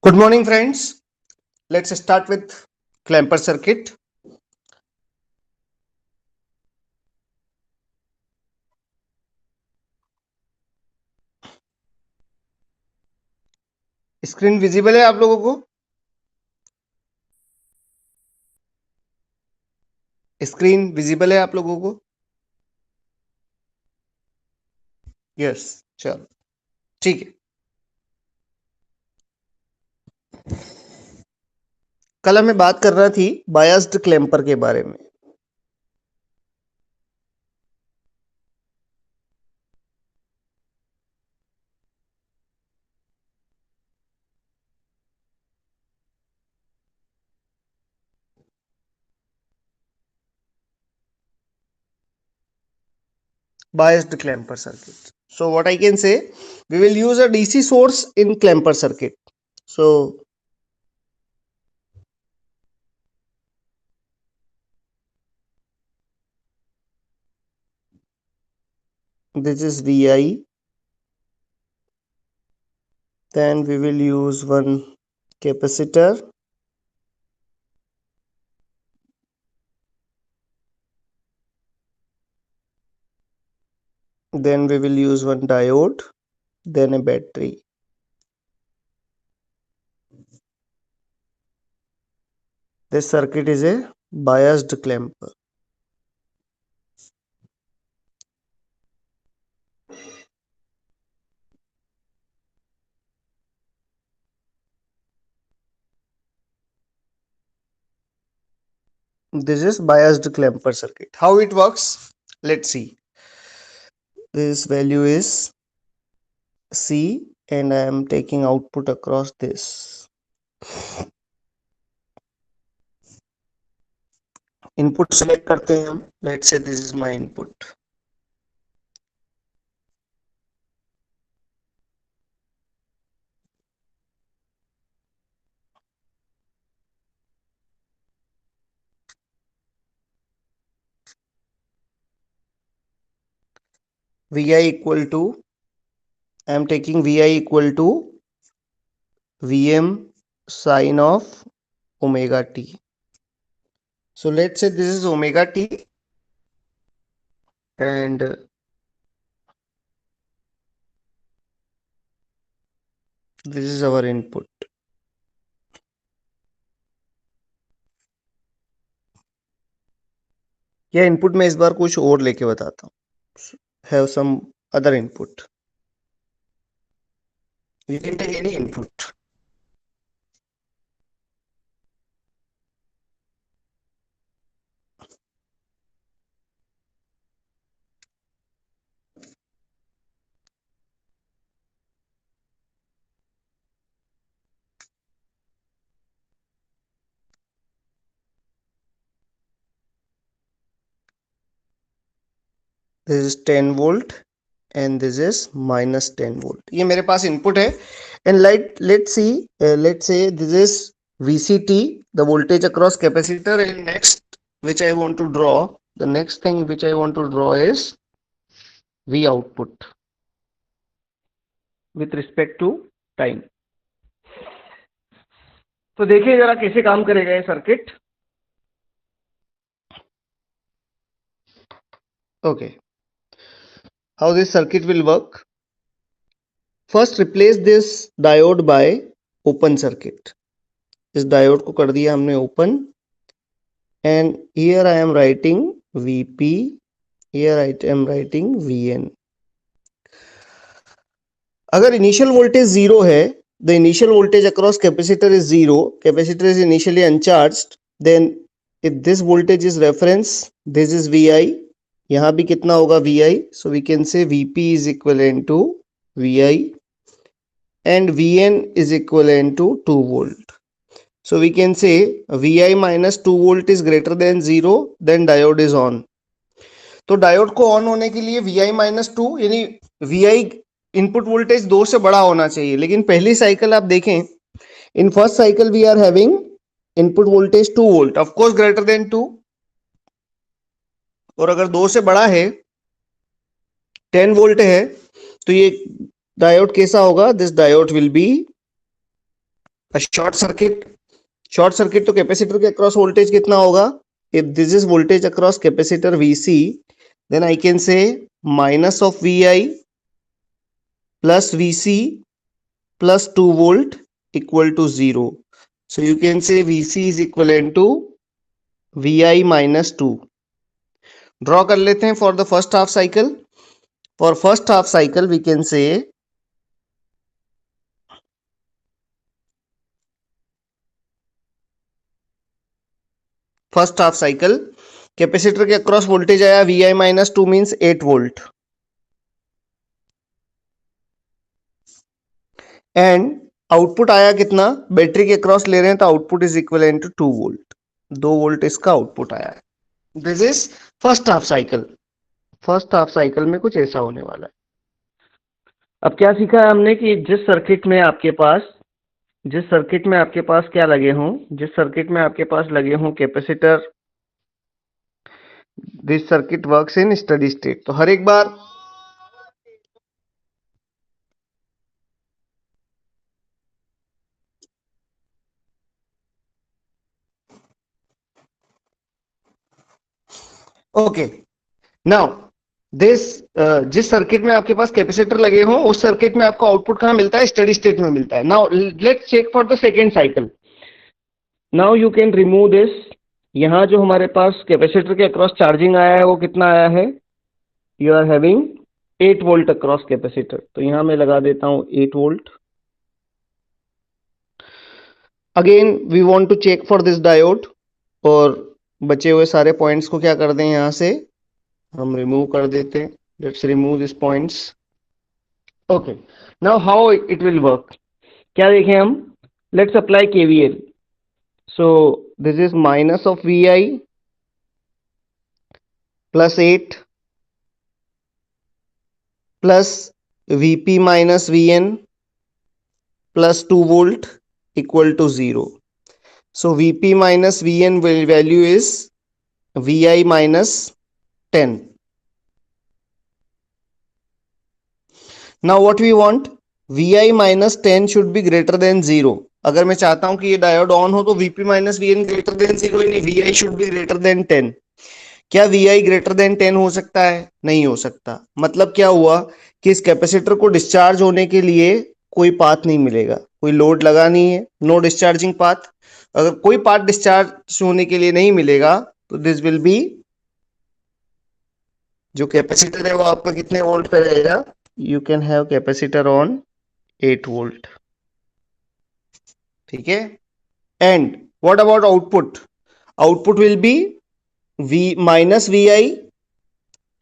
Good morning, friends. Let's start with clamper circuit. Screen visible है आप लोगों को? स्क्रीन विजिबल है आप लोगों को? यस, चलो ठीक है। कल हमें बात कर रहा थी बायस्ड क्लैम्पर के बारे में। Biased clamper circuit. So what I can say, we will use a DC source in clamper circuit. So this is Vi. Then we will use one capacitor. Then we will use one diode. Then a battery. This circuit is a biased clamper. This is biased clamper circuit. How it works? Let's see. This value is C and I am taking output across this. Input select करते हैं हम. Let's say this is my input. Vi equal to, I am taking Vi equal to Vm sine of omega t. So let's say this is omega t and this is our input. यह input में इस बार कुछ और लेके बताता हूँ. Have some other input. You can take any input. This is 10 volt and this is minus 10 volt. ये मेरे पास input है and let's say this is VCT, the voltage across capacitor, and next which I want to draw, the next thing which I want to draw is V output with respect to time. तो देखिए जरा कैसे काम करेगा ये circuit. Okay, how this circuit will work? First replace this diode by open circuit. इस diode को कर दिया हमने open and here I am writing Vp, here I am writing Vn. अगर इनिशियल वोल्टेज जीरो है, the initial voltage across capacitor is zero, capacitor is initially uncharged, then if this voltage is reference, this is Vi, यहाँ भी कितना होगा Vi, so we can say Vp is equivalent to Vi and Vn is equivalent to 2 volt. So we can say Vi minus 2 volt is greater than 0, then diode is on. तो diode को on होने के लिए Vi minus 2 यानी Vi input voltage 2 से बड़ा होना चाहिए. लेकिन पहली साइकिल आप देखें, in first cycle we are having input voltage 2 volt, of course greater than 2, और अगर 2 से बड़ा है 10 वोल्ट है तो ये डायोड कैसा होगा? This diode will be short circuit तो कैपेसिटर के अक्रॉस वोल्टेज कितना होगा? If this is voltage across capacitor VC, then I can say minus of VI plus VC plus 2 volt equal to 0. So you can say VC is equivalent to VI minus 2. Draw कर लेते हैं for the first half cycle. For first half cycle we can say first half cycle capacitor के across voltage आया VI minus 2 means 8 volt and output आया कितना? Battery के across ले रहे हैं तो output is equivalent to 2 volt. 2 volt इसका आउटपुट आया है. This is first half cycle. First half cycle में कुछ ऐसा होने वाला है. अब क्या सीखा है हमने कि जिस सर्किट में आपके पास क्या लगे हों, जिस सर्किट में आपके पास लगे हों capacitor, this circuit works in steady state. तो हर एक बार ओके नाउ दिस जिस सर्किट में आपके पास कैपेसिटर लगे हों उस सर्किट में आपको आउटपुट कहां मिलता है? स्टडी स्टेट में मिलता है. Now let's check for the second cycle. Now you can remove this. यहां जो हमारे पास कैपेसिटर के अक्रॉस चार्जिंग आया है वो कितना आया है? You are having 8 volt across capacitor. तो यहां मैं लगा देता हूं 8 volt. Again we want to check for this diode और बचे हुए सारे पॉइंट्स को क्या कर दें, यहां से हम रिमूव कर देते हैं. Let's remove this points. Okay now how it will work. क्या देखें हम? Let's apply KVL. So this is minus of VI plus 8 plus VP minus VN plus 2 volt equal to 0. So VP minus VN value is VI minus 10. Now what we want? VI minus 10 should be greater than 0. अगर मैं चाहता हूं कि ये diode on हो तो VP minus VN greater than 0 ही नहीं, VI should be greater than 10. क्या VI greater than 10 हो सकता है? नहीं हो सकता. मतलब क्या हुआ कि इस कैपेसिटर को डिस्चार्ज होने के लिए कोई पाथ नहीं मिलेगा, कोई लोड लगा नहीं है, नो डिस्चार्जिंग पाथ. अगर कोई पाथ डिस्चार्ज होने के लिए नहीं मिलेगा तो दिस विल बी, जो कैपेसिटर है वो आपका कितने वोल्ट पे रहेगा? You can have capacitor on 8 volt. ठीक है. And what about output? Output will B V minus VI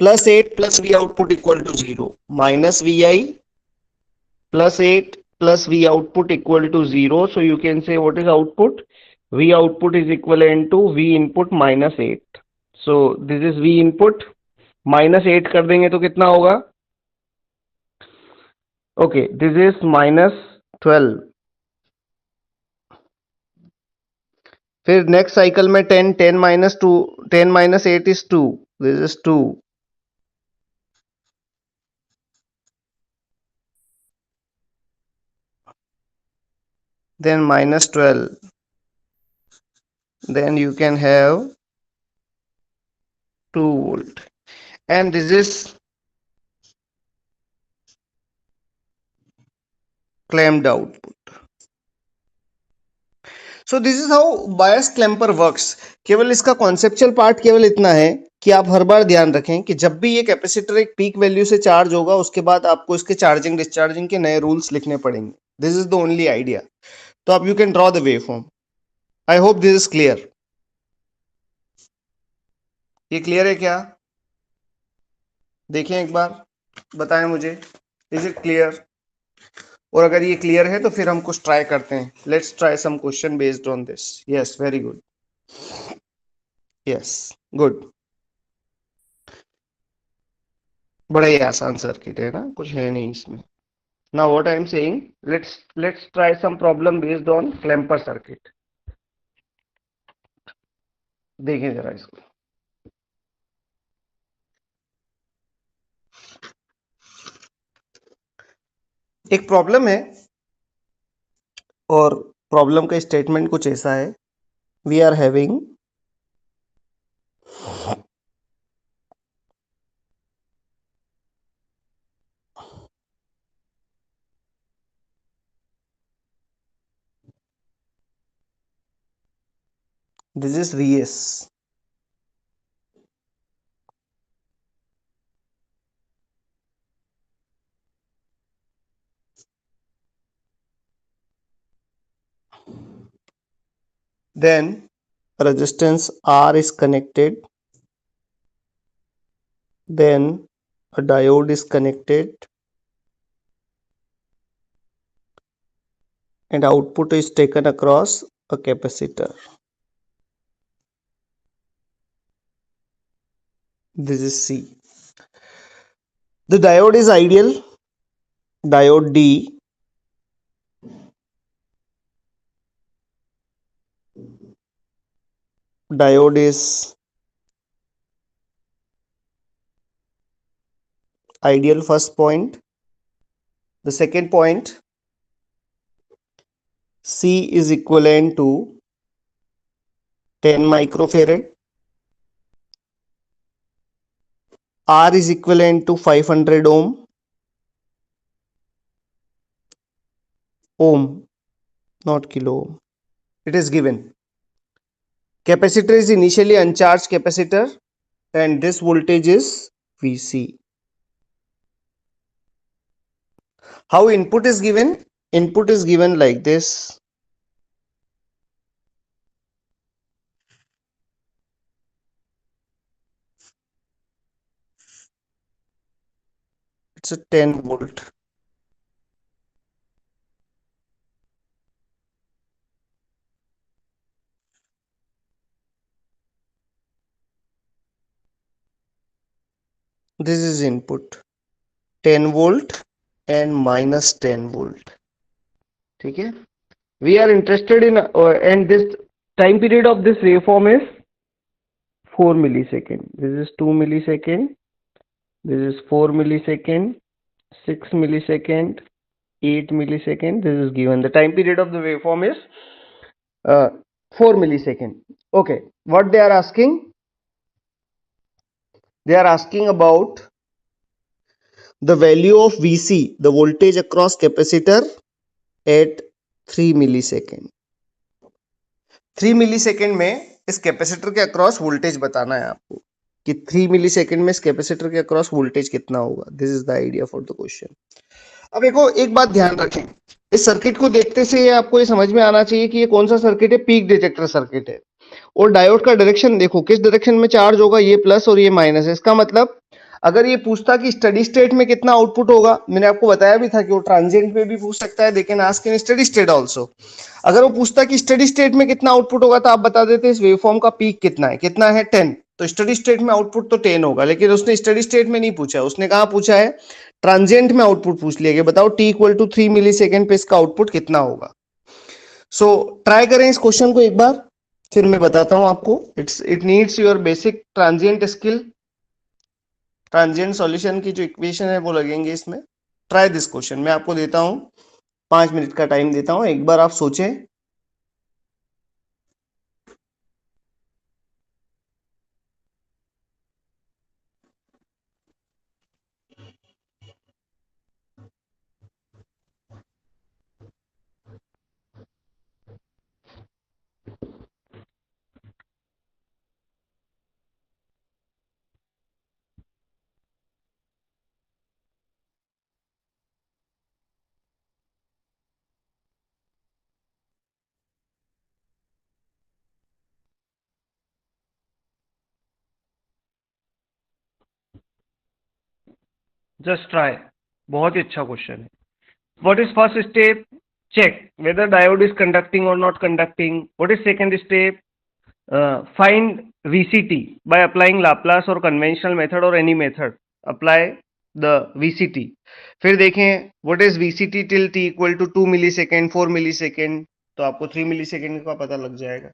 plus 8 plus V output equal to 0. Minus VI plus 8 plus V output equal to 0. So you can say what is output? V output is equivalent to V input minus 8. So this is V input. Minus 8 कर देंगे तो कितना होगा? Okay this is minus 12. फिर next cycle में 10, 10 minus 2, 10 minus 8 is 2. This is 2. Then minus 12. Then you can have 2 volt. And this is clamped output. So this is how bias clamper works. केवल इसका conceptual part केवल इतना है कि आप हर बार ध्यान रखें कि जब भी ये कैपेसिटर एक पीक वैल्यू से चार्ज होगा उसके बाद आपको इसके चार्जिंग डिस्चार्जिंग के नए रूल्स लिखने पड़ेंगे. This is the only idea. तो आप you can draw the waveform. I hope this is clear. ये क्लियर है क्या? देखें एक बार, बताएं मुझे इज इट क्लियर. और अगर ये क्लियर है तो फिर हम कुछ ट्राई करते हैं. Let's try some question based on this. Yes very good. Yes good. बड़ा ही आसान सर्किट है ना, कुछ है नहीं इसमें. Now what I am saying, let's try some problem based on clamper circuit. देखें जरा इसको. एक प्रॉब्लम है और प्रॉब्लम का स्टेटमेंट कुछ ऐसा है, we are having this is Vs. Then resistance R is connected. Then a diode is connected and output is taken across a capacitor. This is C. The diode is ideal, diode D. Diode is ideal, first point. The second point, C is equivalent to 10 microfarad. R is equivalent to 500 ohm, not kilo ohm. It is given. Capacitor is initially uncharged capacitor and this voltage is Vc. How input is given? Input is given like this. It's a 10 volt. This is input 10 volt and minus 10 volt. ठीक है? We are interested in and this time period of this waveform is 4 millisecond. This is 2 millisecond. This is 4 millisecond, 6 millisecond, 8 millisecond. This is given. The time period of the waveform is 4 millisecond. Okay. What they are asking? They are asking about the value of Vc, the voltage across capacitor at 3 millisecond. 3 millisecond में इस capacitor के across voltage बताना है आपको कि 3 millisecond में इस capacitor के अक्रॉस वोल्टेज कितना होगा. This is the idea for the question. अब देखो एक बात ध्यान रखें, इस सर्किट को देखते से आपको ये समझ में आना चाहिए कि ये कौन सा सर्किट है, पीक डिटेक्टर सर्किट है. और डायोड का डायरेक्शन देखो, किस डायरेक्शन में चार्ज होगा, ये प्लस और ये माइनस है. इसका मतलब अगर ये पूछता कि स्टडी स्टेट में कितना आउटपुट होगा, मैंने आपको बताया भी था कि वो ट्रांजिएंट में भी पूछ सकता है, लेकिन ask in steady state also. अगर वो पूछता कि स्टडी स्टेट में कितना आउटपुट होगा तो आप बता देते इस वेवफॉर्म का पीक कितना है. कितना है? 10. तो स्टडी स्टेट में आउटपुट तो 10 होगा, लेकिन उसने स्टडी स्टेट में नहीं पूछा, उसने कहा पूछा है ट्रांजिएंट में आउटपुट पूछ लिया कि बताओ t equal to 3 millisecond पे इसका आउटपुट कितना होगा. सो ट्राई करें इस क्वेश्चन को एक बार, फिर मैं बताता हूं आपको. It needs your basic transient skill. Transient solution की जो इक्वेशन है वो लगेंगे इसमें. Try this question. मैं आपको देता हूं 5 मिनट का टाइम देता हूं, एक बार आप सोचें. Just try. बहुत ही अच्छा क्वेश्चन है. What is first step? Check whether diode is conducting or not conducting. What is second step? Find VCT by applying Laplace or conventional method or any method. Apply the VCT. फिर देखें what is VCT till t equal to 2 millisecond, 4 millisecond. तो आपको 3 millisecond का पता लग जाएगा.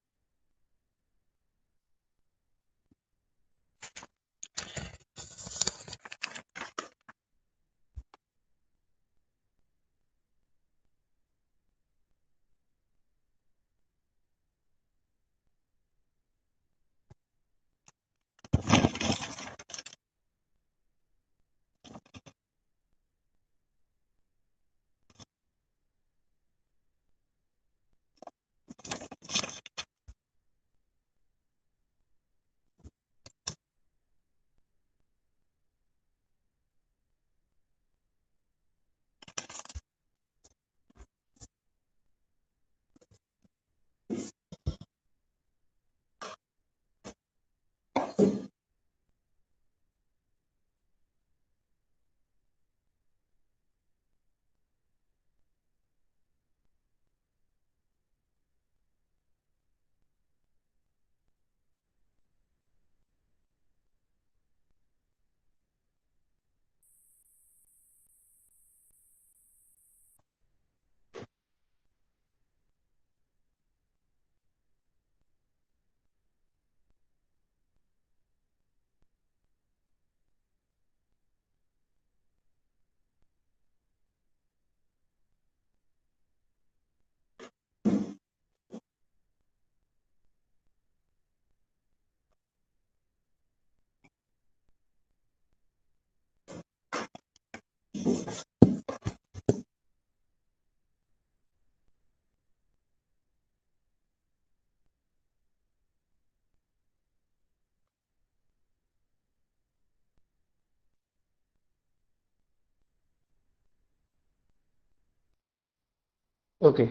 Okay,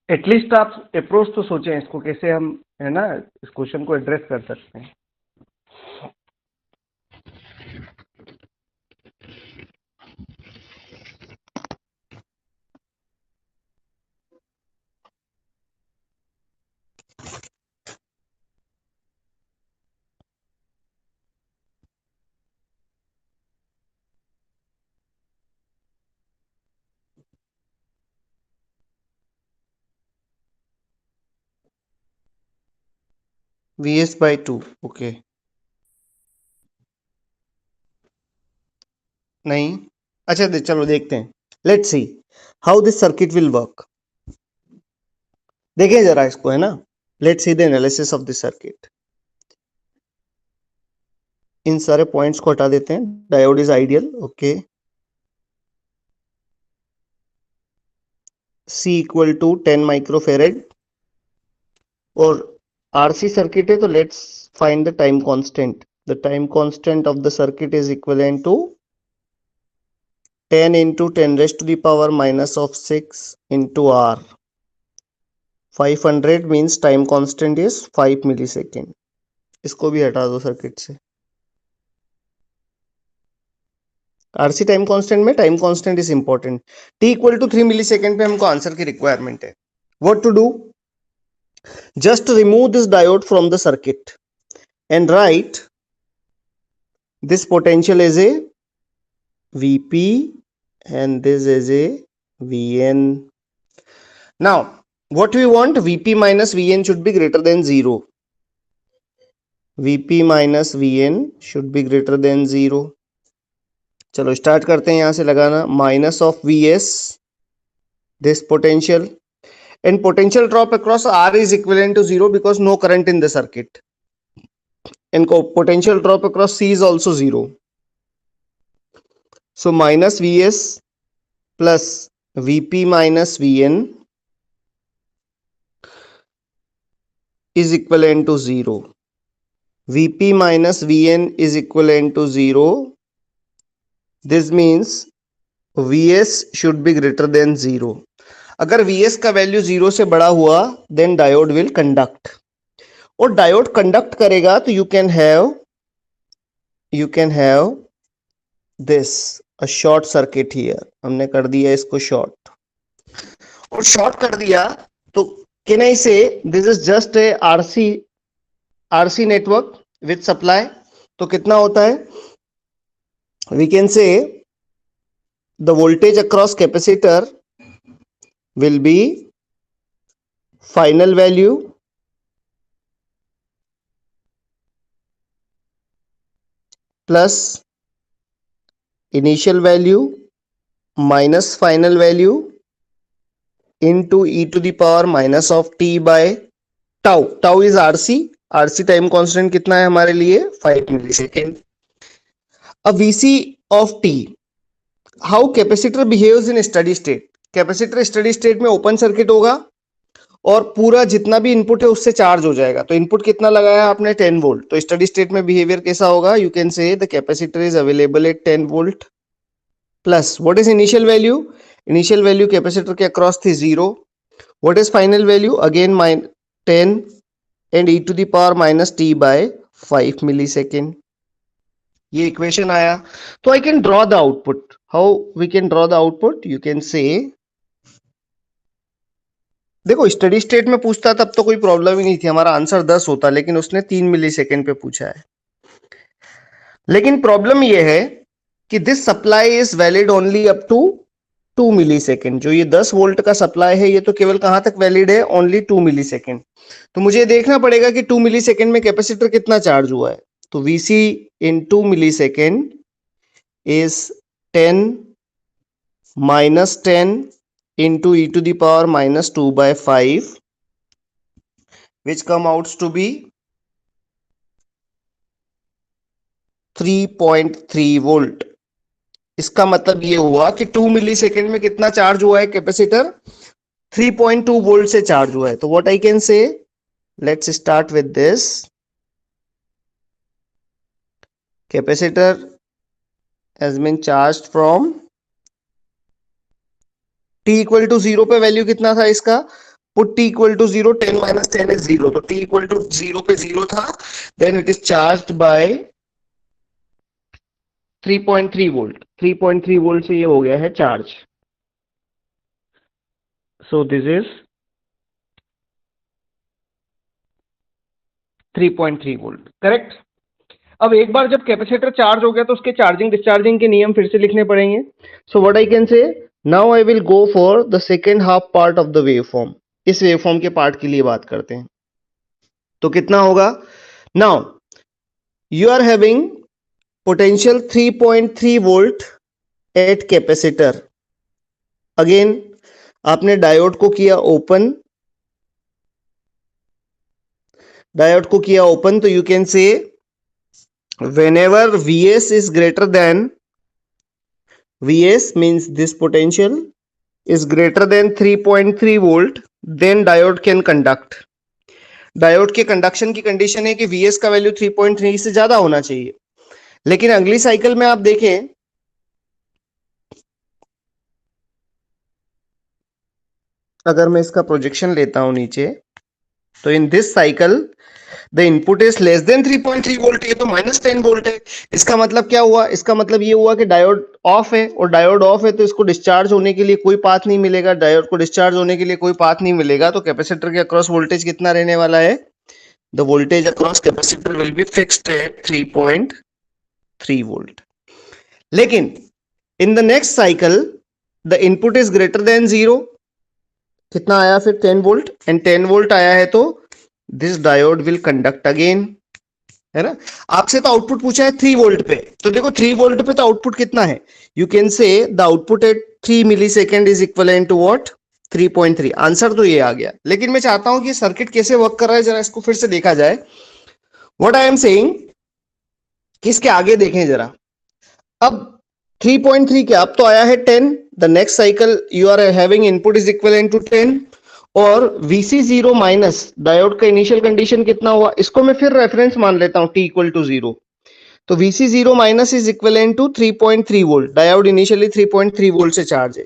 at least आप approach तो सोचें इसको कैसे हम, है ना, इस क्वेश्चन को एड्रेस कर सकते हैं। Vs by 2, ओके, नहीं, अच्छा चलो देखते हैं, let's see how this circuit will work. देखें जरा इसको, है ना, let's see the analysis of this circuit. इन सारे पॉइंट्स को हटा देते हैं, diode is ideal, okay, C equal to 10 microfarad, और RC सर्किट है तो let's find the time constant. The time constant of the circuit is equivalent to 10 into 10 raised to the power minus of 6 into R. 500 means time constant is 5 millisecond. इसको भी हटा दो circuit से। RC time constant में time constant is important. T equal to 3 millisecond पे हमको answer की requirement है। What to do? Just remove this diode from the circuit and write this potential as a Vp and this is a Vn. Now what we want? Vp minus Vn should be greater than 0. Vp minus Vn should be greater than 0. चलो start करते हैं यहां से लगाना। Minus of Vs, this potential, and potential drop across R is equivalent to 0 because no current in the circuit, and potential drop across C is also 0. So minus Vs plus Vp minus Vn is equivalent to 0. Vp minus Vn is equivalent to 0. This means Vs should be greater than 0. अगर Vs का value 0 से बड़ा हुआ then diode will conduct, और diode conduct करेगा तो you can have this a short circuit here. हमने कर दिया इसको शॉर्ट, और शॉर्ट कर दिया तो can I say this is just a RC network with supply? तो कितना होता है? We can say the voltage across capacitor will be final value plus initial value minus final value into e to the power minus of t by tau. Tau is RC. RC time constant कितना है हमारे लिए? 5 millisecond. अब VC of t, how capacitor behaves in steady state? Capacitor study state में open circuit होगा और पूरा जितना भी इनपुट है उससे चार्ज हो जाएगा। तो इनपुट कितना लगाया आपने? 10 वोल्ट। तो स्टडी स्टेट में बिहेवियर कैसा होगा? You can say the capacitor is available at 10 volt plus what is initial value? Initial value capacitor के अक्रॉस थी 0. What is final value? Again 10 and e to the power minus t by 5 millisecond. ये equation आया। तो I can draw the output. How we can draw the output? You can say, देखो study state में पूछता तब तो कोई problem ही नहीं थी, हमारा आंसर 10 होता, लेकिन उसने 3 मिलीसेकेंड पे पूछा है। लेकिन प्रॉब्लम ये है कि this supply is valid only up to 2 millisecond. जो ये 10 वोल्ट का सप्लाई है ये तो केवल कहां तक वैलिड है? Only 2 millisecond. तो मुझे देखना पड़ेगा कि 2 मिलीसेकेंड में कैपेसिटर कितना चार्ज हुआ है। तो Vc in 2 millisecond is 10 minus 10 into e to the power minus 2 by 5, which come out to be 3.3 volt. इसका मतलब ये हुआ कि 2 मिली सेकेंड में कितना चार्ज हुआ है कैपेसिटर? 3.2 वोल्ट से चार्ज हुआ है। तो what I can say, let's start with this. Capacitor has been charged from t equal to 0 पे वैल्यू कितना था इसका? Put t equal to 0, 10 minus 10 is 0। तो t इक्वल टू 0 पे 0 था, then it is charged by 3.3 volt. 3.3 volt से ये हो गया है charge. So this is 3.3 volt, correct. अब एक बार जब कैपेसिटर चार्ज हो गया तो उसके चार्जिंग डिस्चार्जिंग के नियम फिर से लिखने पड़ेंगे। So what I can say, now I will go for the second half part of the waveform. इस वेवफॉर्म के पार्ट के लिए बात करते हैं। तो कितना होगा? Now you are having potential 3.3 volt at capacitor. Again आपने डायोड को किया ओपन, डायोड को किया ओपन, तो you can say whenever Vs is greater than, Vs means this potential is greater than 3.3 volt, then diode can conduct. Diode के conduction की condition है कि Vs का वैल्यू 3.3 से ज्यादा होना चाहिए। लेकिन अगली साइकिल में आप देखें, अगर मैं इसका प्रोजेक्शन लेता हूं नीचे, तो in this cycle the input is less than 3.3 volt. ये तो -10 वोल्ट है। इसका मतलब क्या हुआ? इसका मतलब ये हुआ कि डायोड ऑफ है, और डायोड ऑफ है तो इसको डिस्चार्ज होने के लिए कोई पाथ नहीं मिलेगा। डायोड को डिस्चार्ज होने के लिए कोई पाथ नहीं मिलेगा, तो कैपेसिटर के अक्रॉस वोल्टेज कितना रहने वाला है? The voltage across capacitor will be fixed at 3.3 volt. लेकिन in the next cycle the input is greater than 0। कितना आया फिर? 10 वोल्ट। एंड 10 वोल्ट आया है तो this diode will conduct again, है ना। आपसे तो आउटपुट पूछा है 3 वोल्ट पे, तो देखो 3 वोल्ट पे तो आउटपुट कितना है? You can say the output at 3 millisecond is equivalent to what? 3.3। Answer तो ये आ गया। लेकिन मैं चाहता हूं कि सर्किट कैसे वर्क कर रहा है, जरा इसको फिर से देखा जाए। व्हाट आई एम सेइंग, किसके आगे देखें जरा। अब 3.3 क्या, अब तो आया है 10। The next cycle you are having input is equivalent to 10, और Vc0 माइनस डायोड का इनिशियल कंडीशन कितना हुआ, इसको मैं फिर रेफरेंस मान लेता हूं t इक्वल टू 0। तो Vc0 minus is equivalent to 3.3 volt. Diode initially 3.3 volt से चार्ज है।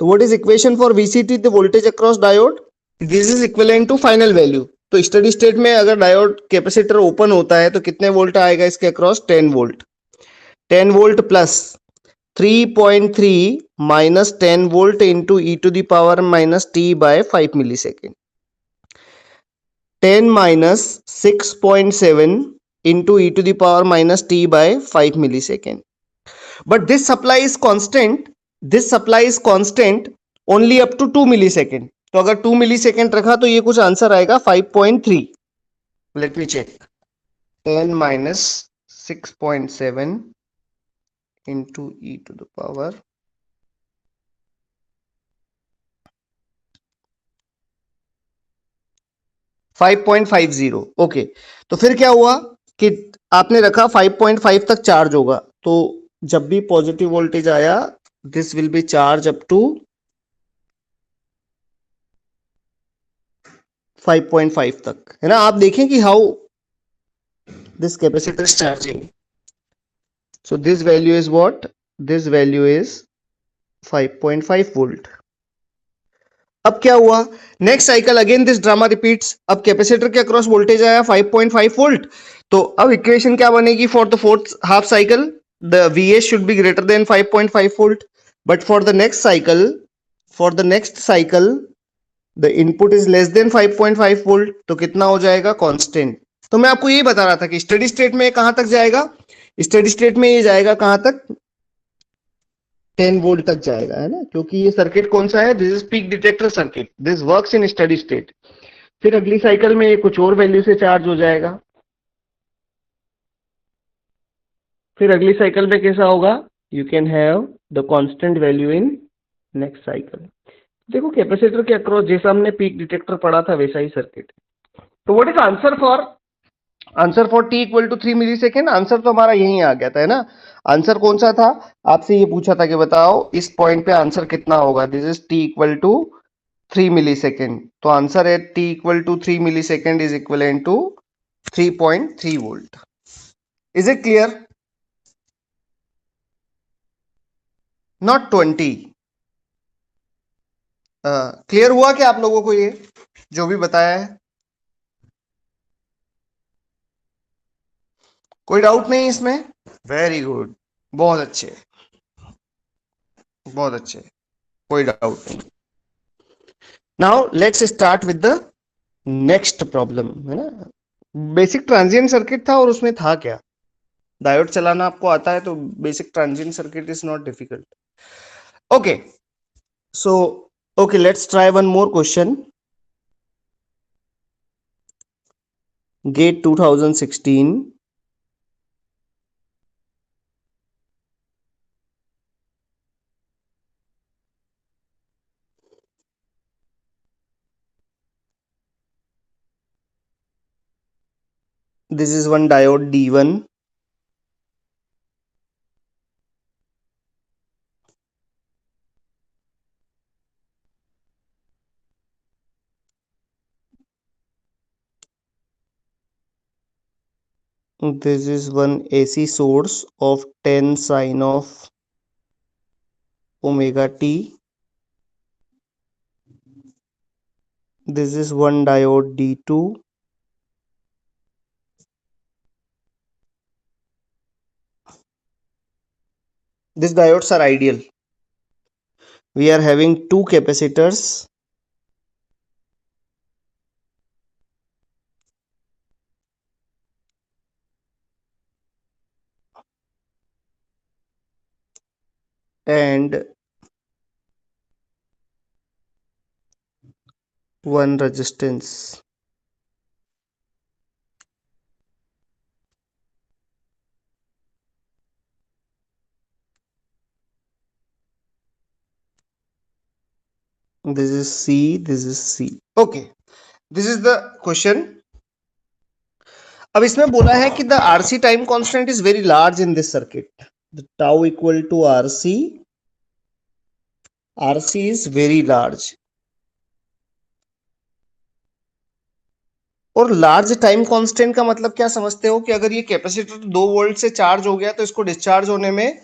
तो what is equation for Vct, the voltage across diode? This is equivalent to final value. तो स्टडी स्टेट में अगर डायोड कैपेसिटर ओपन होता है तो कितने वोल्ट आएगा इसके across? 10 volt. 10 volt plus 3.3 minus 10 volt into e to the power minus t by 5 millisecond. 10 minus 6.7 into e to the power minus t by 5 millisecond. But this supply is constant. This supply is constant only up to 2 millisecond. तो अगर 2 millisecond रखा तो ये कुछ answer आएगा 5.3. Let me check. 10 minus 6.7 into e to the power 5.50। Okay, तो फिर क्या हुआ कि आपने रखा 5.5 तक चार्ज होगा, तो जब भी पॉजिटिव वोल्टेज आया this will be charge up to 5.5 तक, है ना। आप देखें कि how this capacitor is charging. So this value is what? This value is 5.5 volt. अब क्या हुआ? Next cycle again this drama repeats. अब कैपेसिटर के अक्रॉस वोल्टेज आया 5.5 वोल्ट। तो अब इक्वेशन क्या बनेगी for the fourth half cycle? The Vs should be greater than 5.5 volt. But for the next cycle, the input is less than 5.5 volt. तो कितना हो जाएगा? कांस्टेंट। तो मैं आपको यही बता रहा था कि स्टेडी स्टेट में कहां तक जाएगा? स्टेडी स्टेट में ये जाएगा कहां तक? 10 वोल्ट तक जाएगा, है ना, क्योंकि ये सर्किट कौन सा है? This is peak detector circuit. This works in steady state. फिर अगली साइकिल में ये कुछ और वैल्यू से चार्ज हो जाएगा। फिर अगली साइकिल में कैसा होगा? You can have the constant value in next cycle. देखो कैपेसिटर के अक्रॉस जैसा हमने पीक डिटेक्टर पढ़ा था वैसा ही सर्किट। तो what is answer for answer for T equal to 3 millisecond, answer तो हमारा यहीं आ गया था, है ना। आंसर कौन सा था, आपसे ये पूछा था कि बताओ इस पॉइंट पे आंसर कितना होगा, this is T equal to 3 millisecond, तो आंसर है T equal to 3 millisecond is equal to 3.3 volt. Is it clear? Not 20। Clear हुआ क्या आप लोगों को ये जो भी बताया है? कोई डाउट नहीं इसमें? वेरी गुड, बहुत अच्छे, बहुत अच्छे, कोई डाउट नहीं। Now let's start with the next problem, है ना। बेसिक ट्रांजिएंट सर्किट था और उसमें था क्या, डायोड चलाना आपको आता है तो basic transient circuit is not difficult. Okay, so okay, let's try one more question. GATE 2016, this is one diode D1, this is one AC source of 10 sine of omega t, this is one diode D2, these diodes are ideal. We are having two capacitors and one resistance. This is C, this is C. Okay, this is the question. अब इसमें बोला है कि the RC time constant is very large in this circuit, the tau equal to RC, RC is very large. और large time constant का मतलब क्या समझते हो कि अगर ये कैपेसिटर 2 वोल्ट से चार्ज हो गया तो इसको डिस्चार्ज होने में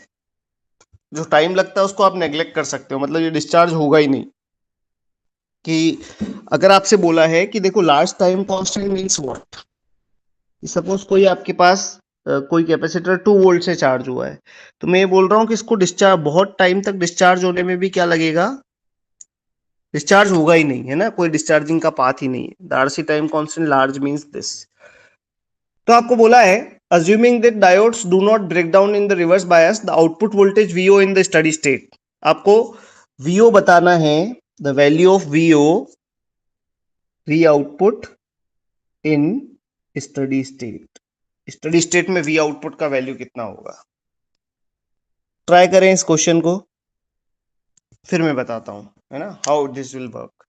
जो टाइम लगता है उसको आप नेग्लेक्ट कर सकते हो, मतलब ये डिस्चार्ज होगा ही नहीं। कि अगर आपसे बोला है कि देखो large time constant means what, suppose कोई आपके पास कोई कैपेसिटर 2 वोल्ट से चार्ज हुआ है, तो मैं ये बोल रहा हूँ कि इसको डिस्चार्ज बहुत टाइम तक डिस्चार्ज होने में भी क्या लगेगा, डिस्चार्ज होगा ही नहीं, है ना, कोई डिस्चार्जिंग का पाथ ही नहीं है। The RC time constant large means this. तो आपको बोला है assuming that diodes do not break down in the reverse bias, the output voltage VO in the steady state, आपको VO बताना है, the value of VO, V output in steady state, study state में V output का value कितना होगा। Try करें इस question को, फिर मैं बताता हूं, है ना, हाउ दिस विल वर्क।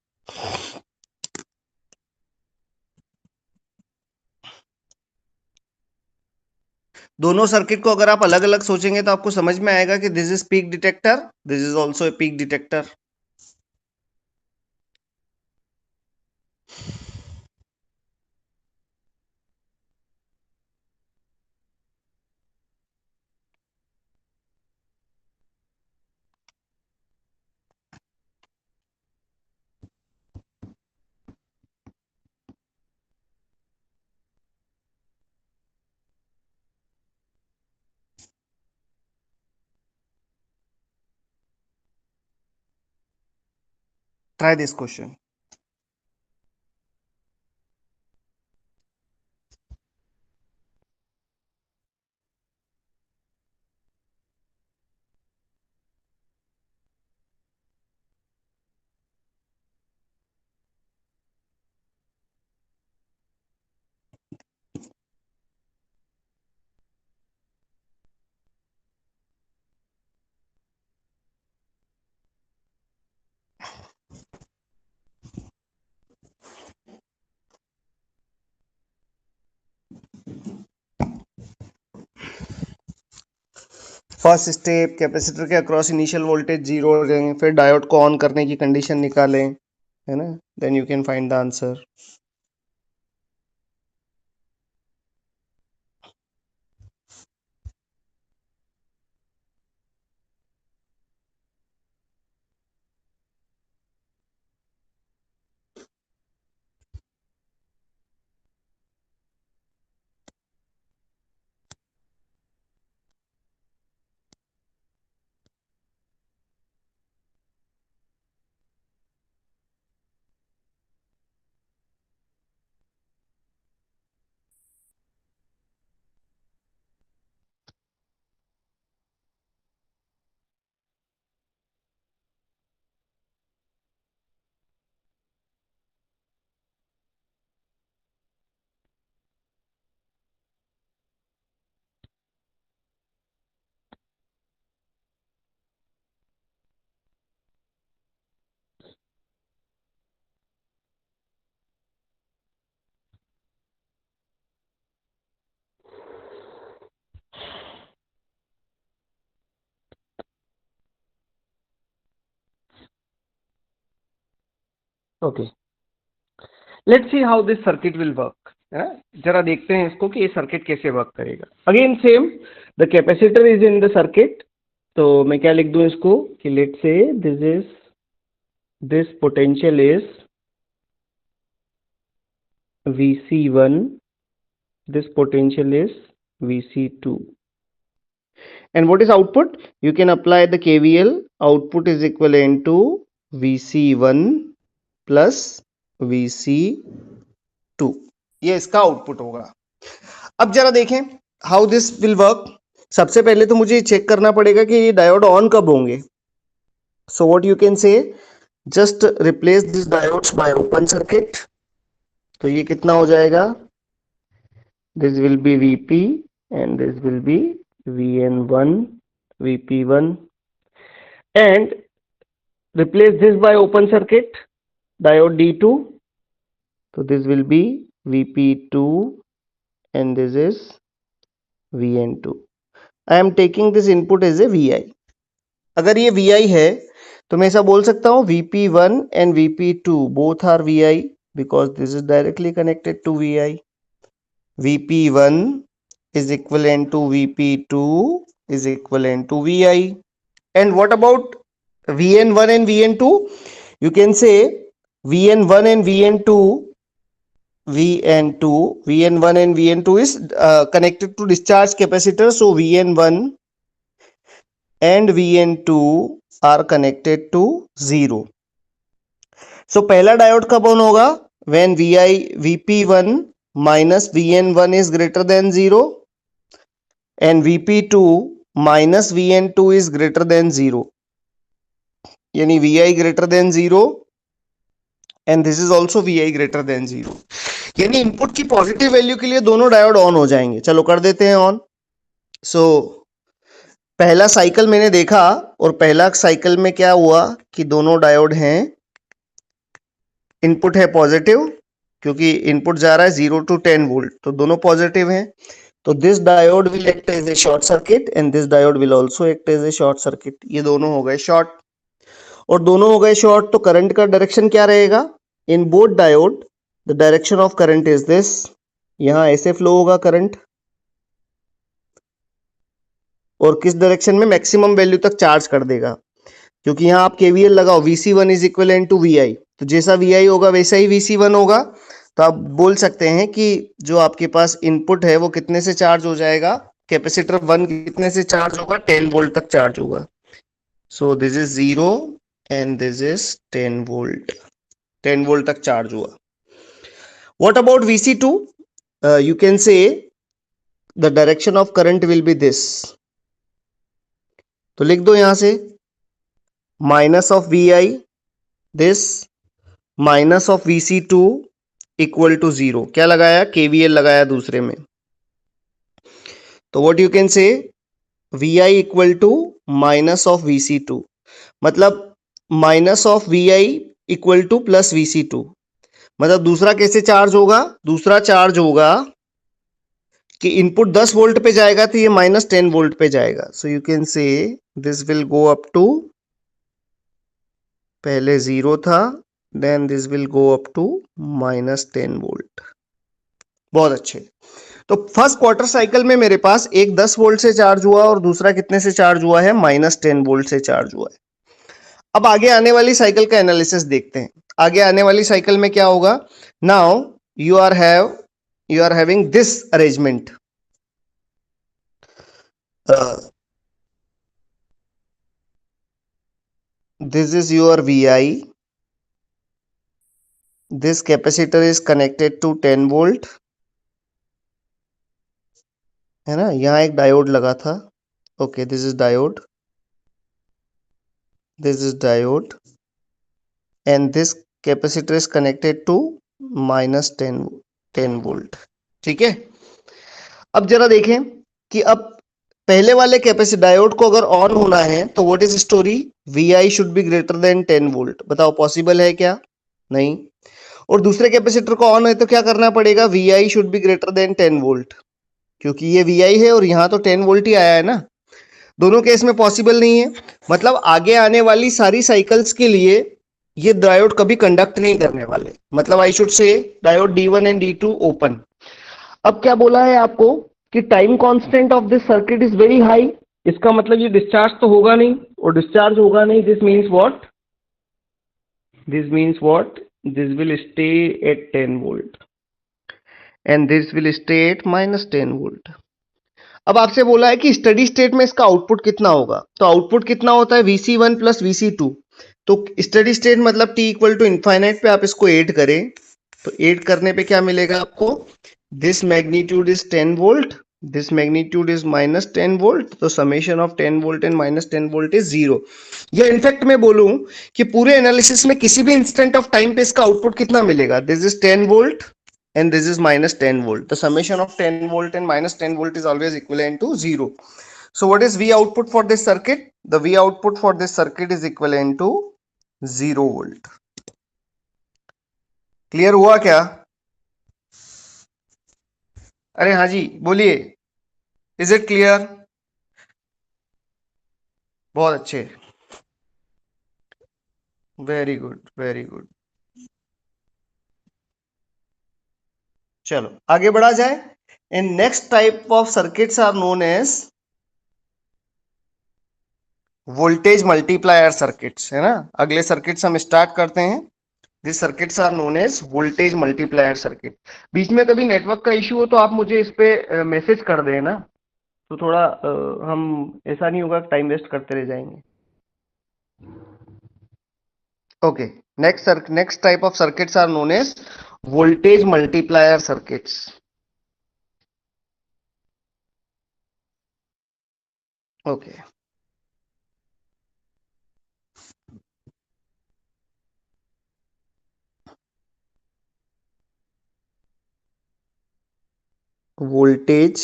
दोनों सर्किट को अगर आप अलग अलग सोचेंगे तो आपको समझ में आएगा कि this is peak detector, this is also a peak detector. Try this question. First step capacitor के अक्रॉस इनिशियल वोल्टेज 0 हो जाएंगे, फिर डायोड को ऑन करने की कंडीशन निकालें, है ना, then you can find the answer. Okay, let's see how this circuit will work, है ना, जरा देखते हैं इसको कि ये सर्किट कैसे वर्क करेगा। Again same, the capacitor is in the circuit, तो मैं क्या लिख दूं इसको कि let's say this potential is Vc1, this potential is Vc2, and what is output? You can apply the KVL. Output is equivalent to Vc1 plus Vc2, ये इसका output होगा। अब जरा देखें हाउ दिस विल वर्क। सबसे पहले तो मुझे चेक करना पड़ेगा कि ये डायोड ऑन कब होंगे। सो व्हाट यू कैन से, just replace this diodes bye open circuit. तो ये कितना हो जाएगा, this will be Vp and this will be Vn1, Vp1, and replace this by open circuit diode D2, so this will be Vp2 and this is Vn2. I am taking this input as a Vi. अगर ये Vi है तो मैं ऐसा बोल सकता हूँ Vp1 and Vp2 both are Vi because this is directly connected to Vi. Vp1 is equivalent to Vp2 is equivalent to Vi. And what about Vn1 and Vn2? You can say Vn1 and Vn2 and Vn2 is connected to discharge capacitor, so Vn1 and Vn2 are connected to 0. So पहला diode कब on होगा, when Vp1 minus Vn1 is greater than 0 and Vp2 minus Vn2 is greater than 0, यानी Vi greater than 0 and this is also Vi greater than 0, यानी input की positive value के लिए दोनों diode on हो जाएंगे। चलो कर देते हैं ऑन। सो पहला साइकिल मैंने देखा और पहला साइकिल में क्या हुआ कि दोनों डायोड हैं, इनपुट है पॉजिटिव क्योंकि इनपुट जा रहा है 0 to 10 वोल्ट, तो दोनों पॉजिटिव हैं। तो this diode will act as a short circuit and this diode will also act as a short circuit. ये दोनों हो गए शॉर्ट, और दोनों हो गए शॉर्ट तो करंट का डायरेक्शन क्या रहेगा, in both diode the direction of current is this, यहां ऐसे फ्लो होगा करंट और किस डायरेक्शन में, मैक्सिमम वैल्यू तक चार्ज कर देगा, क्योंकि यहां आप केवीएल लगाओ Vc1 is equivalent to Vi, तो जैसा Vi होगा वैसा ही Vc1 होगा। तो आप बोल सकते हैं कि जो आपके पास इनपुट है वो कितने से चार्ज हो जाएगा, कैपेसिटर 1 कितने से चार्ज होगा, 10 वोल्ट तक चार्ज होगा। So this is 0 and this is 10 volt, 10 volt तक चार्ज हुआ। What about Vc2? You can say the direction of current will be this, तो लिख दो यहां से minus of Vi this minus of Vc2 equal to 0, क्या लगाया, KVL लगाया दूसरे में। तो what you can say, Vi equal to minus of Vc2, मतलब minus of Vi equal to plus Vc2, मतलब दूसरा कैसे चार्ज होगा, दूसरा चार्ज होगा कि इनपुट 10 वोल्ट पे जाएगा तो ये -10 वोल्ट पे जाएगा. So you can say this will go up to, पहले 0 था, then this will go up to -10 volt. बहुत अच्छे. तो फर्स्ट क्वार्टर साइकिल में मेरे पास एक 10 वोल्ट से चार्ज हुआ और दूसरा कितने से चार्ज हुआ है, -10 वोल्ट से चार्ज हुआ है. अब आगे आने वाली साइकिल का एनालिसिस देखते हैं. आगे आने वाली साइकिल में क्या होगा. Now you are having this arrangement. This is your Vi. This capacitor is connected to 10 volt. है ना, यहाँ एक डायोड लगा था. Okay, this is diode. This is diode. And this capacitor is connected to -10 volt. ठीक है. अब जरा देखें कि अब पहले वाले कैपेसिटर डायोड को अगर ऑन होना है तो what is story, Vi should be greater then 10 volt. बताओ पॉसिबल है क्या? नहीं. और दूसरे कैपेसिटर को ऑन है तो क्या करना पड़ेगा, Vi should be greater then 10 volt, क्योंकि ये Vi है और यहाँ तो 10 वोल्ट ही आया है ना. दोनों केस में पॉसिबल नहीं है. मतलब आगे आने वाली सारी साइकिल्स के लिए ये डायोड कभी कंडक्ट नहीं करने वाले. मतलब I should say diode D1 and D2 open. अब क्या बोला है आपको कि time constant of this circuit is very high. इसका मतलब ये डिस्चार्ज तो होगा नहीं, और डिस्चार्ज होगा नहीं, this means what, this will stay at 10 volt and this will stay at -10 volt. अब आपसे बोला है कि स्टडी स्टेट में इसका आउटपुट कितना होगा. तो आउटपुट कितना होता है, Vc1 प्लस Vc2. तो स्टडी स्टेट मतलब t इक्वल टू इनफाइनाइट पे आप इसको ऐड करें, तो ऐड करने पे क्या मिलेगा आपको, this magnitude is 10 volt, this magnitude is -10 volt. तो summation of 10 volt and -10 volt is 0. या इनफैक्ट मैं बोलूं कि पूरे एनालिसिस में किसी भी इंस्टेंट ऑफ टाइम पे इसका आउटपुट कितना मिलेगा, this is 10 volt and this is -10 volt. The summation of 10 volt and -10 volt is always equivalent to 0. So what is V output for this circuit? The V output for this circuit is equivalent to 0 volt. Clear हुआ क्या? अरे हाँ जी बोलिए, is it clear? बहुत अच्छे, very good very good. चलो आगे बढ़ा जाए. And next type of circuits are known as voltage multiplier circuits. है ना, अगले सर्किट्स हम स्टार्ट करते हैं. This circuits are known as voltage multiplier circuit. बीच में कभी नेटवर्क का इश्यू हो तो आप मुझे इस पे मैसेज कर देना, तो थोड़ा हम ऐसा नहीं होगा टाइम वेस्ट करते रह जाएंगे. Okay, next type of circuits are known as voltage multiplier circuits. Okay, voltage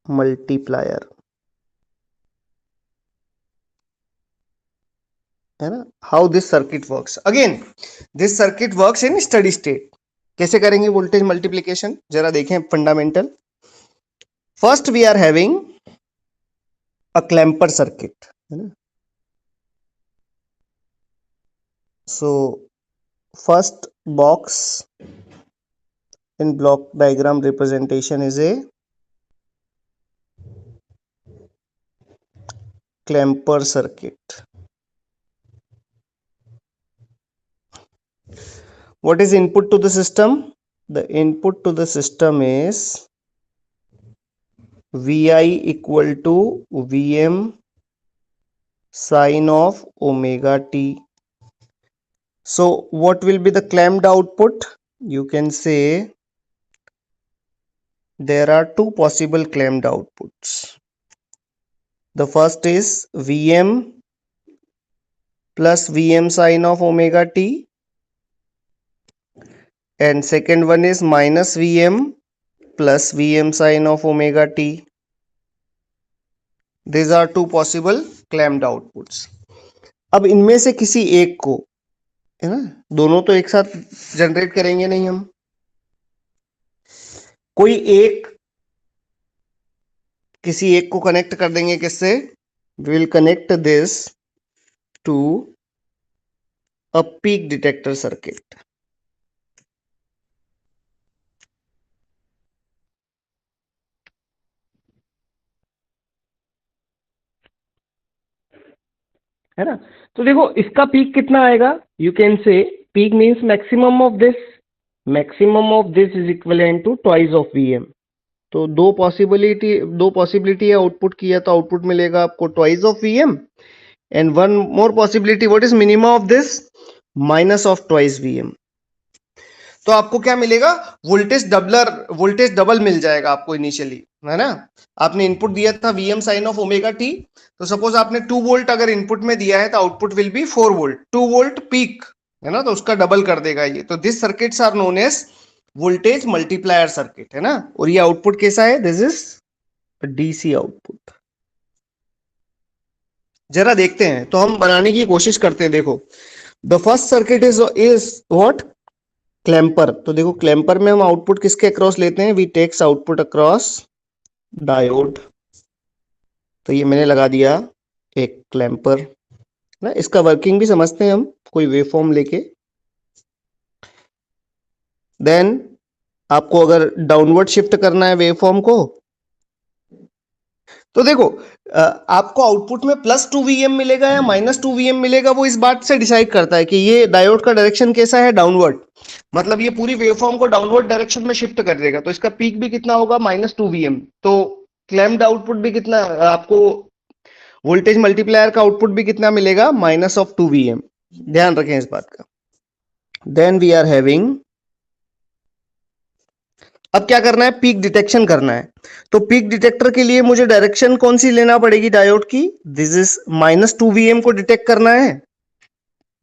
multiplier, है ना. How this circuit works, again this circuit works in steady state. कैसे करेंगे वोल्टेज मल्टीप्लिकेशन, जरा देखें fundamental. First we are having a clamper circuit, है ना. So first box in block diagram representation is a clamper circuit. What is input to the system? The input to the system is Vi equal to Vm sine of omega t. So what will be the clamped output? You can say there are two possible clamped outputs. The first is Vm plus Vm sine of omega t, and second one is minus Vm plus Vm sine of omega t. These are two possible clamped outputs. अब इनमें से किसी एक को, है ना, दोनों तो एक साथ जनरेट करेंगे नहीं हम, कोई एक, किसी एक को कनेक्ट कर देंगे किससे, we will connect this to a peak detector circuit. है ना। तो देखो इसका पीक कितना आएगा, you can say peak means maximum of this, maximum of this is equivalent to twice of VM. तो दो पॉसिबिलिटी है आउटपुट की है, तो आउटपुट मिलेगा आपको twice of VM, and one more possibility, what is minimum of this, minus of twice VM. तो आपको क्या मिलेगा, वोल्टेज डबल मिल जाएगा आपको इनिशियली, है ना। आपने इनपुट दिया था VM sine of omega t, तो सपोज आपने 2 वोल्ट अगर इनपुट में दिया है तो output will be 4 volt, 2 volt peak, है ना, तो उसका डबल कर देगा ये। तो this circuits are known as voltage multiplier circuit, है ना। और ये आउटपुट कैसा है, दिस इज डीसी आउटपुट। जरा देखते हैं, तो हम बनाने की कोशिश करते हैं। देखो the first circuit is what, clamper. तो देखो क्लैंपर में हम आउटपुट किसके अक्रॉस लेते हैं, we takes output across diode. तो ये मैंने लगा दिया एक क्लैंपर ना। इसका वर्किंग भी समझते हैं हम, कोई वेवफॉर्म लेके। देन आपको अगर डाउनवर्ड शिफ्ट करना है वेवफॉर्म को, तो देखो आपको आउटपुट में +2 वीएम मिलेगा या -2 वीएम मिलेगा, वो इस बात से डिसाइड करता है कि ये डायोड का डायरेक्शन कैसा है, डाउनवर्ड। मतलब ये पूरी वेवफॉर्म को डाउनवर्ड डायरेक्शन में शिफ्ट कर देगा, तो इसका पीक भी कितना होगा, -2 वीएम। तो क्लैम्प्ड आउटपुट भी कितना आपको, वोल्टेज मल्टीप्लायर का आउटपुट भी कितना मिलेगा, -2 वीएम। ध्यान रखें इस बात का। देन वी आर हैविंग, अब क्या करना है, पीक डिटेक्शन करना है। तो पीक डिटेक्टर के लिए मुझे डायरेक्शन कौन सी लेना पड़ेगी डायोड की, दिस इज -2 वीएम को डिटेक्ट करना है।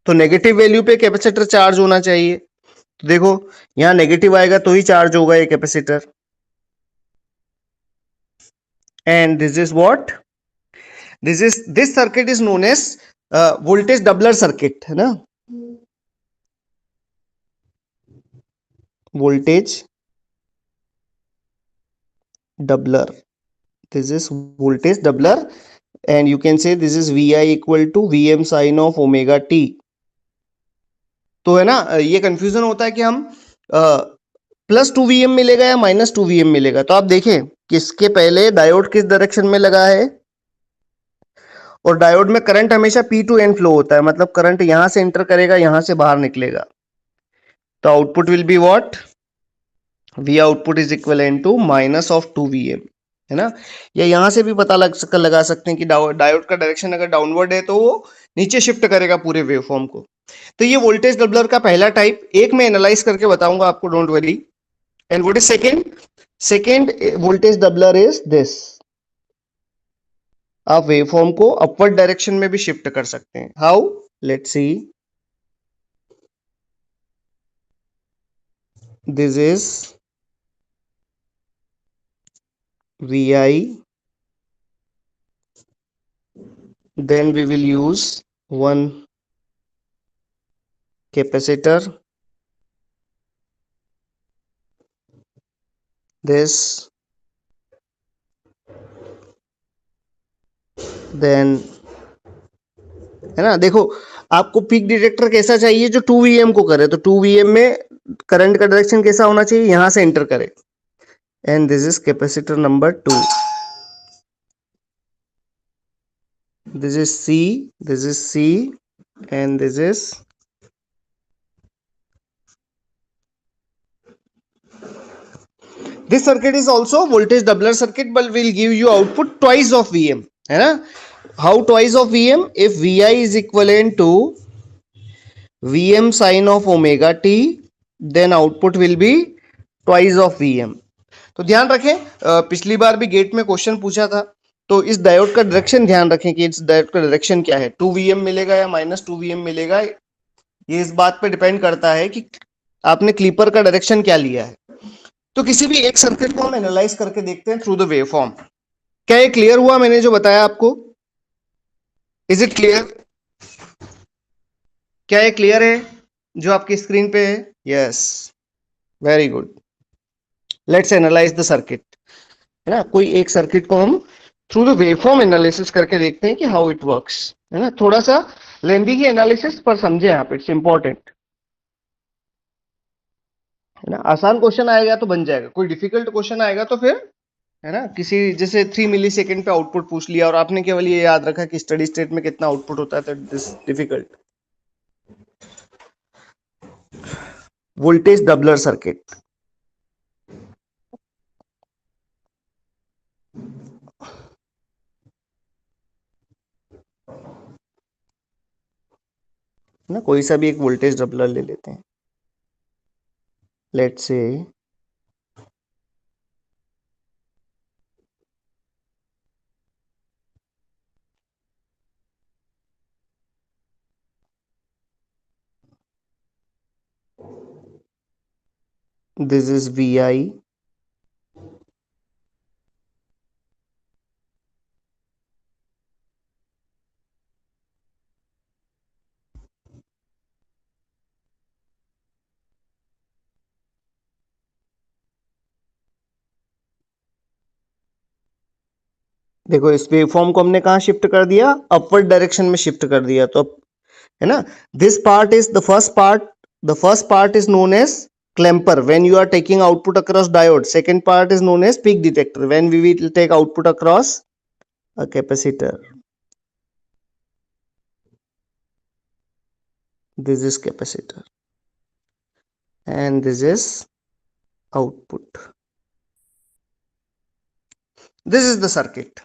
तो नेगेटिव वैल्यू पे कैपेसिटर चार्ज होना चाहिए। तो देखो यहां नेगेटिव आएगा तो ही चार्ज होगा ये capacitor. And this is what, this circuit is known as voltage doubler circuit, है ना, voltage doubler. This is voltage doubler, and you can say this is VI equal to VM sin of omega t. तो है ना, ये confusion होता है कि हम +2 वीएम मिलेगा या -2 वीएम मिलेगा। तो आप देखें किसके पहले डायोड किस डायरेक्शन में लगा है, और डायोड में करंट हमेशा P टू N फ्लो होता है, मतलब करंट यहां से एंटर करेगा, यहां से बाहर निकलेगा। तो output will be what, V output is equivalent to -2 VM, है ना। या यहां से भी पता लगा सकते हैं कि डायोड का डायरेक्शन अगर डाउनवर्ड है तो वो नीचे शिफ्ट करेगा पूरे वेवफॉर्म को। तो ये वोल्टेज डबलर का पहला टाइप, एक मैं एनालाइज करके बताऊंगा आपको, don't worry. And what is second voltage doubler is this, आप वेवफॉर्म को अपवर्ड डायरेक्शन में भी शिफ्ट कर सकते हैं। How, let's see, this is VI, then we will use one capacitor, this, then, है ना। देखो आपको पीक डिटेक्टर कैसा चाहिए, जो 2 वीएम को करे, तो 2 वीएम में करंट का डायरेक्शन कैसा होना चाहिए, यहां से एंटर करे। And this is capacitor number 2, this is C, this is C, and this is, this circuit is also voltage doubler circuit, but will give you output twice of Vm, है ना। How twice of Vm, if Vi is equivalent to Vm sin of omega t, then output will be twice of Vm. तो ध्यान रखें, पिछली बार भी gate में question पूछा था, तो इस डायोड का डायरेक्शन ध्यान रखें कि इस डायोड का डायरेक्शन क्या है, 2 Vm मिलेगा या -2 Vm मिलेगा, ये इस बात पे डिपेंड करता है कि आपने क्लीपर का डायरेक्शन क्या लिया है। तो किसी भी एक सर्किट को हम एनालाइज करके देखते हैं थ्रू द वेवफॉर्म। क्या ये क्लियर हुआ मैंने जो बताया आपको, इज इट क्लियर, क्या ये क्लियर है जो आपकी स्क्रीन पे है, yes, very good. Let's analyse the circuit, है ना, कोई एक सर्किट को हम थ्रू द वेवफॉर्म एनालिसिस करके देखते हैं कि हाउ इट वर्क्स, है ना, थोड़ा सा लेंदी ही एनालिसिस पर समझे यहाँ पे, इट्स इंपॉर्टेंट, है ना। आसान क्वेश्चन आएगा तो बन जाएगा, कोई डिफिकल्ट क्वेश्चन आएगा तो फिर, है ना, किसी जैसे 3 मिली सेकेंड पे आउटपुट पूछ लिया और आपने केवल ये याद रखा कि स्टडी स्टेट में कितना आउटपुट होता है, तो this difficult. Voltage doubler circuit, ना, कोई सा भी एक वोल्टेज डबलर ले लेते हैं, let's say this is we आई, देखो इस वेवफॉर्म को हमने कहा शिफ्ट कर दिया, अपवर्ड डायरेक्शन में शिफ्ट कर दिया, तो है ना, this part is the first part is known as clamper when you are taking output across diode, second part is known as peak detector when we will take output across a capacitor, this is capacitor and this is output, this is the circuit।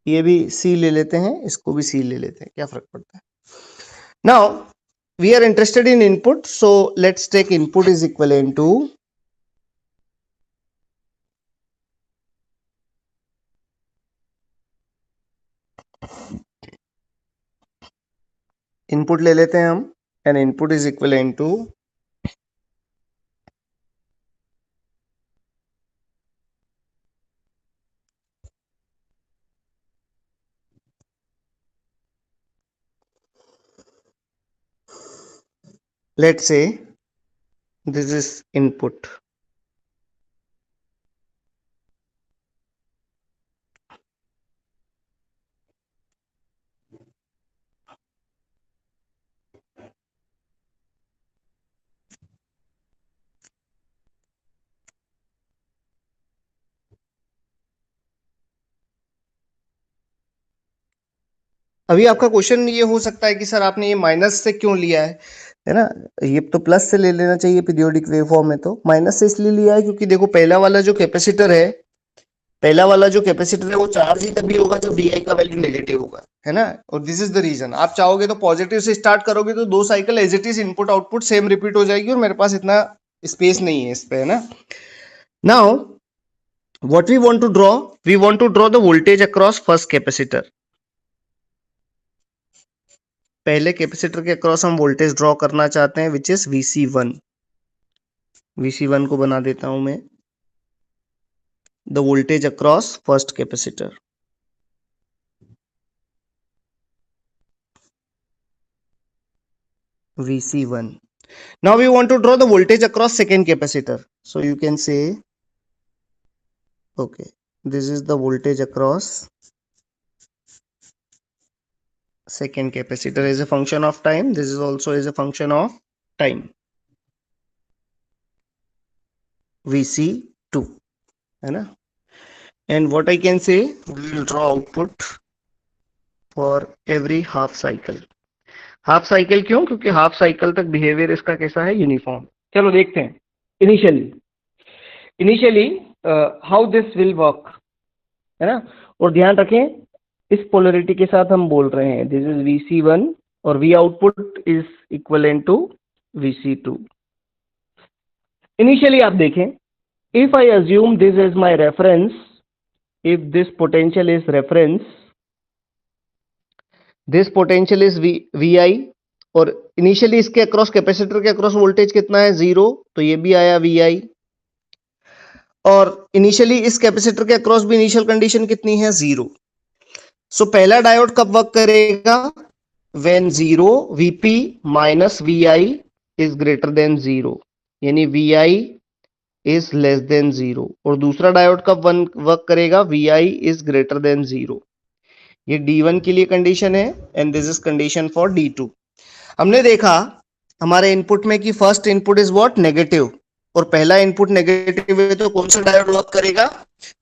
ये भी C ले लेते हैं, इसको भी C ले लेते हैं, क्या फर्क पड़ता है। Now we are interested in input, so let's take input is equivalent to input ले लेते हैं हम, and input is equivalent to let's say this is input, अभी आपका क्वेश्चन ये हो सकता है कि सर आपने ये माइनस से क्यों लिया है ना, ये तो प्लस से ले लेना चाहिए पीरियोडिक वेवफॉर्म में, तो माइनस से इसलिए लिया है क्योंकि देखो पहला वाला जो कैपेसिटर है वो चार्ज ही तभी होगा जब वी आई का वैल्यू नेगेटिव होगा, है ना, और दिस इज द रीजन। आप चाहोगे तो पॉजिटिव से स्टार्ट करोगे तो 2 cycle as it is input output same repeat हो जाएगी और मेरे पास इतना स्पेस नहीं है इस पे, है ना। Now what we want to draw the voltage across first capacitor, पहले कैपेसिटर के अक्रॉस हम वोल्टेज ड्रॉ करना चाहते हैं विच इज Vc1, Vc1 को बना देता हूं मैं the voltage across first capacitor, Vc1। Now we want to draw the voltage across second capacitor, so you can say okay, this is the voltage across second capacitor as a function of time, this is also as a function of time, Vc2, है ना, and what I can say, we will draw output for every half cycle, half cycle क्यों, क्योंकि half cycle तक behaviour इसका कैसा है, uniform. चलो देखते हैं initially how this will work, है ना, और ध्यान रखें इस पोलरिटी के साथ हम बोल रहे हैं दिस इज Vc1 और V output is equivalent to Vc2। Initially आप देखें, if I assume this is my reference, if this potential is reference, this potential is Vi, और इनिशियली इसके अक्रॉस कैपेसिटर के अक्रॉस वोल्टेज कितना है 0, तो ये भी आया Vi, और इनिशियली इस कैपेसिटर के अक्रॉस भी इनिशियल कंडीशन कितनी है 0। सो पहला डायोड कब वर्क करेगा, when 0 Vp minus Vi is greater than 0, यानी Vi इज लेस देन 0 और दूसरा डायोड कब वर्क करेगा, Vi इज ग्रेटर देन 0। ये D1 के लिए कंडीशन है and this is condition for D2। हमने देखा हमारे इनपुट में कि first input is what, negative, और पहला इनपुट नेगेटिव है तो कौन सा डायोड वर्क करेगा,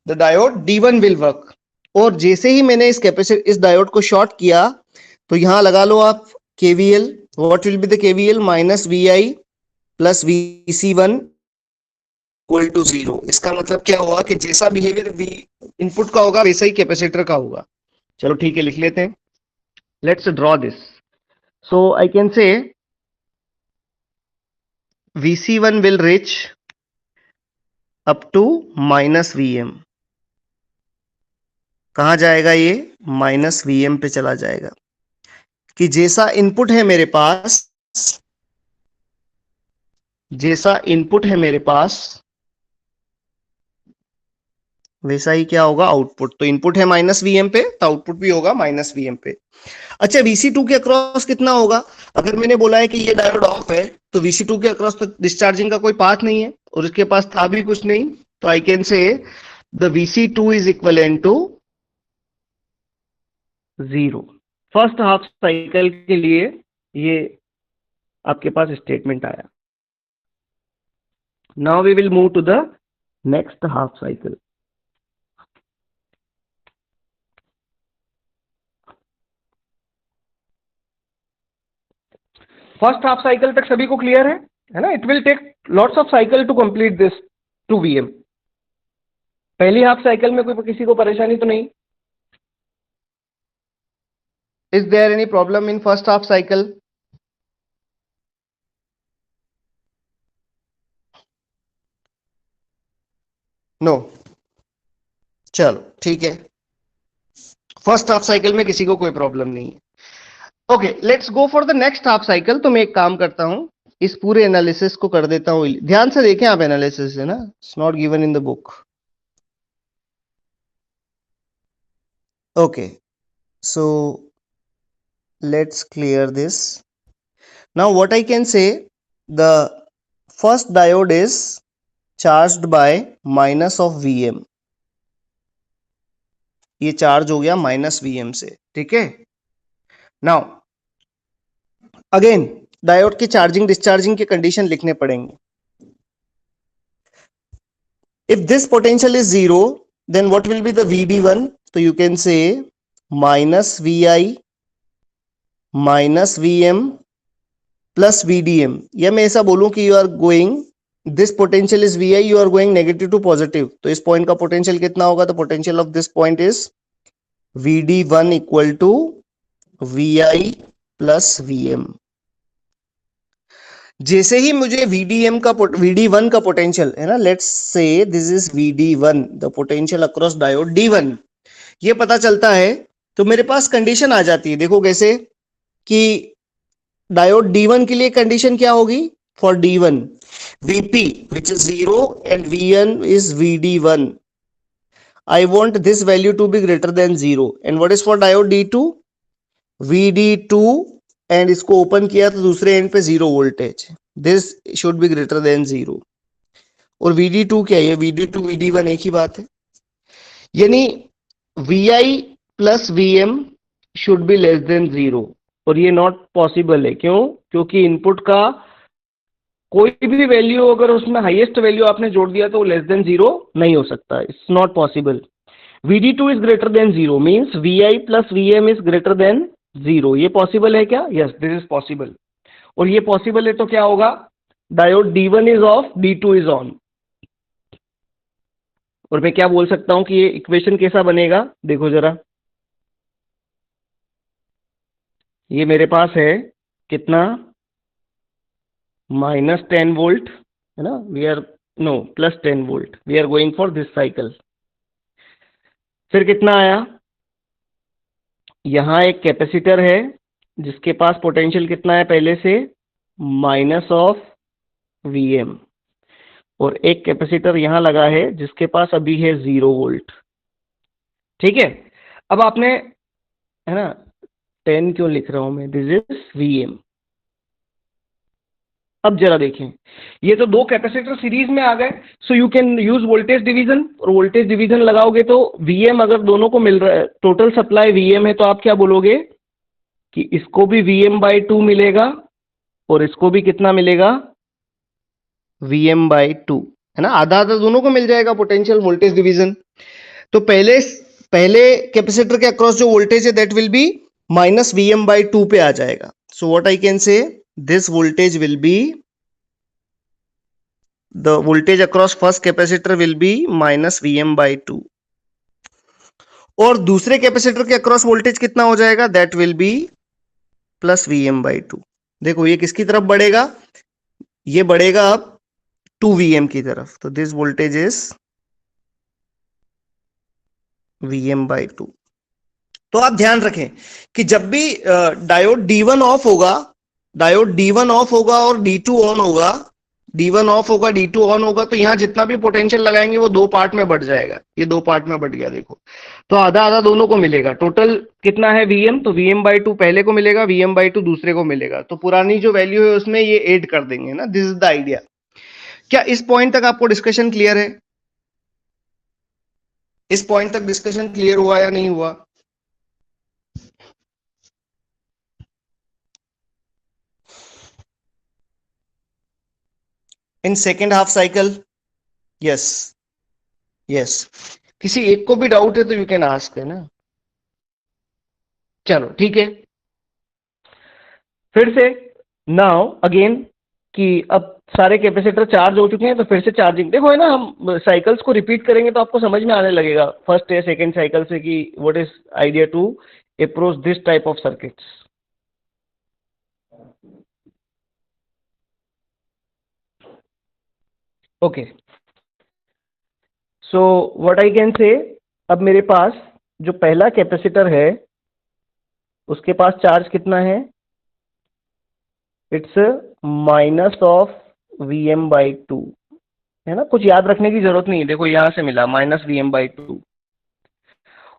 the diode D1 will work. और जैसे ही मैंने इस डायोड को शॉर्ट किया तो यहां लगा लो आप KVL, what will be the KVL, minus VI plus VC1 equal to 0। इसका मतलब क्या हुआ कि जैसा बिहेवियर इनपुट का होगा वैसा ही कैपेसिटर का होगा। चलो ठीक है, लिख लेते हैं, let's draw this. So I can से VC1 will reach up to minus Vm। कहां जाएगा ये, माइनस Vm पे चला जाएगा। कि जैसा इनपुट है मेरे पास, जैसा इनपुट है मेरे पास वैसा ही क्या होगा आउटपुट। तो इनपुट है माइनस Vm पे तो आउटपुट भी होगा माइनस Vm पे। अच्छा, Vc2 के अक्रॉस कितना होगा, अगर मैंने बोला है कि ये डायोड ऑफ है तो Vc2 के अक्रॉस तो डिस्चार्जिंग का कोई पाथ नहीं है और इसके पास था भी कुछ नहीं, तो I can say the Vc2 is equal to 0। First half cycle के लिए ये आपके पास स्टेटमेंट आया। Now we will move to the next half cycle. First half cycle तक सभी को क्लियर है ना, it will take lots of cycle to complete this 2Vm। पहली हाफ साइकिल में कोई किसी को परेशानी तो नहीं, is there any problem in first half cycle? No, चलो ठीक है, फर्स्ट हाफ साइकिल में किसी को कोई प्रॉब्लम नहीं है। Okay, let's go for the next half cycle. तो मैं एक काम करता हूं, इस पूरे एनालिसिस को कर देता हूं, ध्यान से देखें आप, एनालिसिस है ना, it's not given in the book. Okay, so let's clear this. Now what I can say, the first diode is charged by minus of Vm। ये चार्ज हो गया माइनस Vm से, ठीक है। नाउ अगेन डायोड के charging discharging के condition लिखने पड़ेंगे। if this potential is 0 then what will be the VB1, so you can say minus Vi minus Vm plus VDM, या मैं ऐसा बोलूं कि you are going, this potential is Vi, you are going negative to positive, तो इस point का potential कितना होगा, तो potential of this point is VD1 equal to Vi plus Vm। जैसे ही मुझे VD1 का पोटेंशियल है ना, let's say this is VD1, the potential across diode D1, ये पता चलता है तो मेरे पास कंडीशन आ जाती है। देखो कैसे, कि डायोड D1 के लिए कंडीशन क्या होगी, for D1 Vp which is 0 and Vn is VD1, I want this value to be greater than 0, and what is for diode D2, VD2, and इसको ओपन किया तो दूसरे एंड पे 0 voltage, this should be greater than 0। और VD2 क्या है, VD2 VD1 एक ही बात है, यानी Vi plus Vm should be less than 0, और ये नॉट पॉसिबल है। क्यों, क्योंकि इनपुट का कोई भी वैल्यू अगर उसमें हाईएस्ट वैल्यू आपने जोड़ दिया तो लेस देन 0 नहीं हो सकता, it's not possible. VD2 is greater than 0 means Vi plus Vm is greater than 0। ये पॉसिबल है क्या, यस दिस इज पॉसिबल। और ये पॉसिबल है तो क्या होगा, diode D1 is of, D2 is on. और मैं क्या बोल सकता हूं कि ये इक्वेशन कैसा बनेगा, देखो जरा, ये मेरे पास है कितना, माइनस 10 वोल्ट है ना, we are now plus 10 volt, we are going for this cycle. फिर कितना आया, यहां एक कैपेसिटर है जिसके पास पोटेंशियल कितना है पहले से, माइनस ऑफ Vm, और एक कैपेसिटर यहां लगा है जिसके पास अभी है 0 वोल्ट, ठीक है। अब आपने, है ना, 10 क्यों लिख रहा हूं मैं, दिस इज Vm। अब जरा देखें, ये तो दो कैपेसिटर सीरीज में आ गए, सो you can use voltage division, और वोल्टेज डिवीजन लगाओगे तो Vm अगर दोनों को मिल रहा है, टोटल सप्लाई Vm है, तो आप क्या बोलोगे कि इसको भी Vm/2 मिलेगा और इसको भी कितना मिलेगा, Vm/2, है ना, आधा आधा दोनों को मिल जाएगा पोटेंशियल वोल्टेज डिवीजन। तो पहले कैपेसिटर के अक्रॉस जो वोल्टेज है that will B minus Vm/2 पे आ जाएगा। सो what I can say, this voltage will B, the voltage across first capacitor will be minus Vm/2, और दूसरे कैपेसिटर के अक्रॉस वोल्टेज कितना हो जाएगा, that will B plus Vm/2। देखो ये किसकी तरफ बढ़ेगा, ये बढ़ेगा अब 2Vm की तरफ, तो दिस वोल्टेज इज Vm/2। तो आप ध्यान रखें कि जब भी डायोड D1 ऑफ होगा, डायोड D1 ऑफ होगा और D2 ऑन होगा, D1 ऑफ होगा, D2 ऑन होगा, तो यहां जितना भी पोटेंशियल लगाएंगे वो दो पार्ट में बढ़ जाएगा, ये दो पार्ट में बढ़ गया देखो, तो आधा आधा दोनों को मिलेगा। टोटल कितना है Vm, तो Vm/2 पहले को मिलेगा, Vm/2 दूसरे को मिलेगा, तो पुरानी जो वैल्यू है उसमें ये ऐड कर देंगे ना, दिस इज द आइडिया। क्या इस पॉइंट तक आपको डिस्कशन क्लियर है, इस पॉइंट तक डिस्कशन क्लियर हुआ या नहीं हुआ? In second half cycle, yes yes, किसी एक को भी डाउट है तो यू कैन आस्क, है ना। चलो ठीक है, फिर से नाउ अगेन कि अब सारे कैपेसिटर चार्ज हो चुके हैं, तो फिर से चार्जिंग देखो, है ना, हम साइकिल्स को रिपीट करेंगे तो आपको समझ में आने लगेगा फर्स्ट या सेकंड साइकिल से कि what is idea to approach this type of circuits. Okay, so what I can say, अब मेरे पास जो पहला कैपेसिटर है उसके पास चार्ज कितना है, इट्स माइनस ऑफ Vm/2, है ना, कुछ याद रखने की जरूरत नहीं है, देखो यहां से मिला माइनस Vm/2,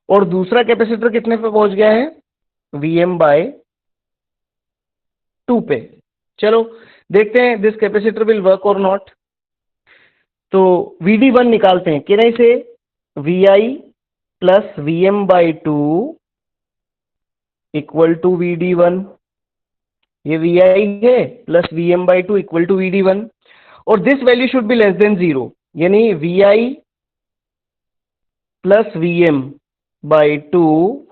और दूसरा कैपेसिटर कितने पे पहुंच गया है, Vm/2 पे। चलो देखते हैं दिस कैपेसिटर विल वर्क और नॉट। तो Vd1 निकालते हैं, किराए से Vi plus Vm/2 equal to Vd1, ये Vi है plus Vm/2 equal to Vd1, और this value should be less than 0, यानी Vi प्लस Vm/2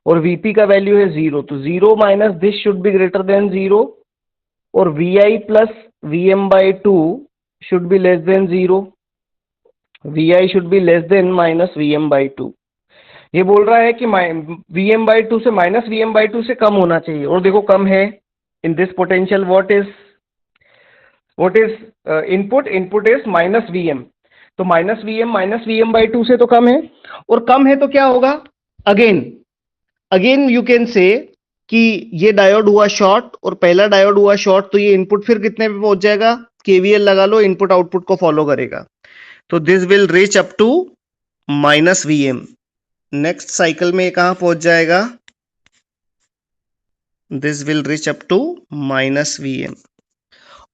और Vp का वैल्यू है 0, तो 0 minus this should be greater than 0, और Vi plus Vm/2 should be less than 0, Vi should be less than minus Vm/2। ये बोल रहा है कि Vm/2 से माइनस Vm/2 से कम होना चाहिए, और देखो कम है। In this potential what is input is minus Vm, तो माइनस Vm/2 से तो कम है, और कम है तो क्या होगा, अगेन यू कैन से कि ये डायोड हुआ शॉर्ट और पहला डायोड हुआ शॉर्ट, तो ये इनपुट फिर कितने पे पहुंच जाएगा, केवीएल लगा लो, इनपुट आउटपुट को फॉलो करेगा, तो this will reach up to minus Vm। Next cycle में कहां पहुंच जाएगा, this will reach up to minus Vm।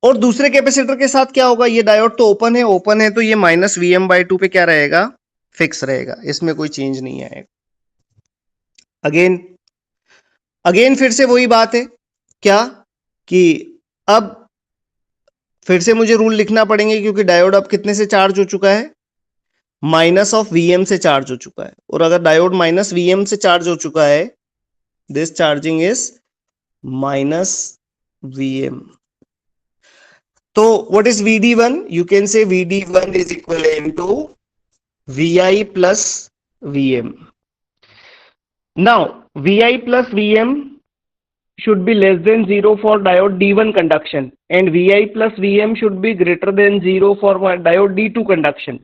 और दूसरे कैपेसिटर के साथ क्या होगा, ये डायोड तो ओपन है, तो ये माइनस Vm/2 पे क्या रहेगा, फिक्स रहेगा, इसमें कोई चेंज नहीं आएगा। अगेन फिर से वही बात है, क्या कि अब फिर से मुझे रूल लिखना पड़ेंगे, क्योंकि डायोड अब कितने से चार्ज हो चुका है, माइनस ऑफ Vm से चार्ज हो चुका है, और अगर डायोड माइनस Vm से चार्ज हो चुका है, this charging is minus Vm। तो what is Vd1, you can say Vd1 is equal to Vi plus Vm। Now Vi plus Vm should be less than 0 for diode D1 conduction, and Vi plus Vm should be greater than 0 for diode D2 conduction।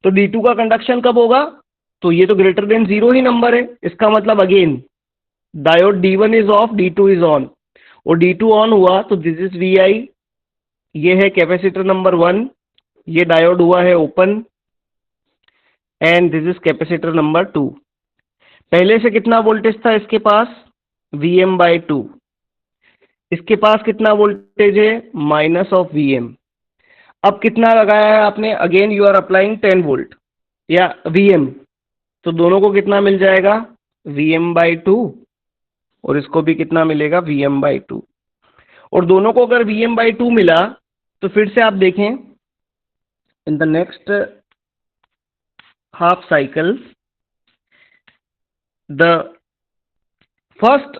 तो D2 का conduction कब होगा, तो ये तो greater than 0 ही number है, इसका मतलब again diode D1 is of, D2 is on, और D2 ऑन हुआ तो दिस इज Vi, ये है कैपेसिटर नंबर 1, ये डायोड हुआ है open, and this is capacitor number 2। पहले से कितना वोल्टेज था इसके पास, Vm/2, इसके पास कितना वोल्टेज है, माइनस ऑफ Vm। अब कितना लगाया है आपने, again you are applying 10 volt या Vm, तो दोनों को कितना मिल जाएगा, Vm/2, और इसको भी कितना मिलेगा, Vm/2। और दोनों को अगर Vm/2 मिला तो फिर से आप देखें, in the next half cycle the first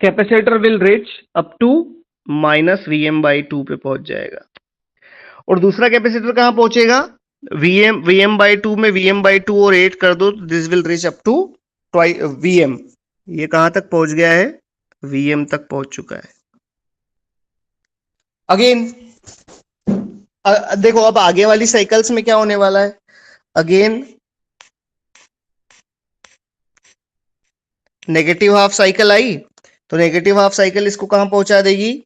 capacitor will reach up to -Vm/2 पे पहुंच जाएगा, और दूसरा कैपेसिटर कहां पहुंचेगा, Vm/2 में Vm/2 और 8 कर दो, this will reach up to Vm। ये कहां तक पहुंच गया है, Vm तक पहुंच चुका है। अगेन देखो, अब आगे वाली साइकिल्स में क्या होने वाला है, अगेन नेगेटिव हाफ साइकिल आई, तो नेगेटिव हाफ साइकिल इसको कहां पहुंचा देगी,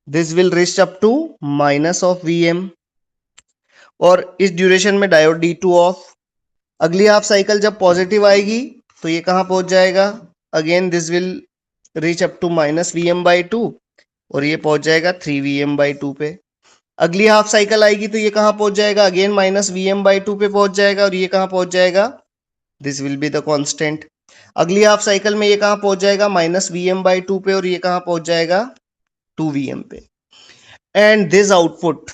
this will reach up to minus of Vm, और इस ड्यूरेशन में डायोड D2 ऑफ। अगली हाफ साइकिल जब पॉजिटिव आएगी तो ये कहां पहुंच जाएगा, again this will reach up to -Vm/2, और ये पहुंच जाएगा 3Vm/2 पे। अगली हाफ साइकिल आएगी तो ये कहां पहुंच जाएगा, अगेन -Vm/2 पे पहुंच जाएगा, और ये कहां पहुंच जाएगा, this will be the constant. अगली हाफ साइकिल में ये कहां पहुंच जाएगा, -Vm/2 पे, और ये कहां पहुंच जाएगा, 2Vm पे। And this output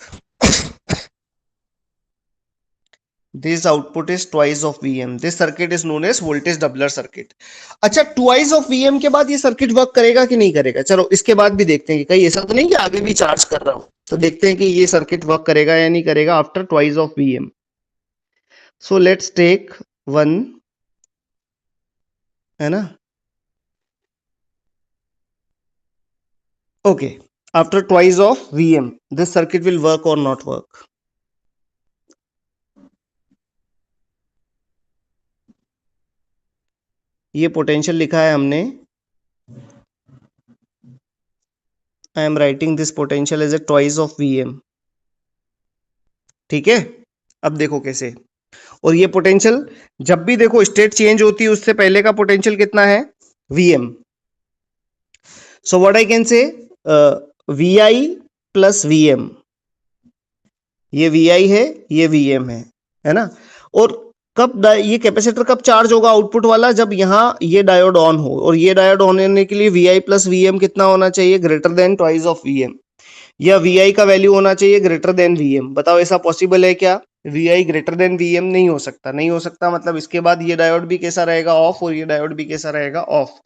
is twice of Vm. This circuit is known as voltage doubler circuit. अच्छा, twice of Vm के बाद ये सर्किट वर्क करेगा कि नहीं करेगा, चलो इसके बाद भी देखते हैं कि कहीं ऐसा तो नहीं कि आगे भी चार्ज कर रहा हूं, तो देखते हैं कि ये सर्किट वर्क करेगा या नहीं करेगा after twice of Vm. So let's take one, है ना, okay, after twice of Vm this circuit will work or not work. ये पोटेंशियल लिखा है हमने, I am writing this potential as a twice of Vm, ठीक है। अब देखो कैसे, और ये पोटेंशियल जब भी देखो स्टेट चेंज होती है उससे पहले का पोटेंशियल कितना है, Vm। So what I can say, Vi plus Vm, ये Vi है, ये Vm है ना। और कब ये कैपेसिटर कब चार्ज होगा आउटपुट वाला, जब यहाँ ये डायोड ऑन हो, और ये डायोड ऑन होने के लिए Vi प्लस Vm कितना होना चाहिए, greater than twice of Vm, या Vi का वैल्यू होना चाहिए ग्रेटर देन Vm। बताओ ऐसा पॉसिबल है क्या, Vi ग्रेटर देन Vm नहीं हो सकता, नहीं हो सकता, मतलब इसके बाद ये डायोड भी कैसा रहेगा, ऑफ, और ये डायोड भी कैसा रहेगा, ऑफ।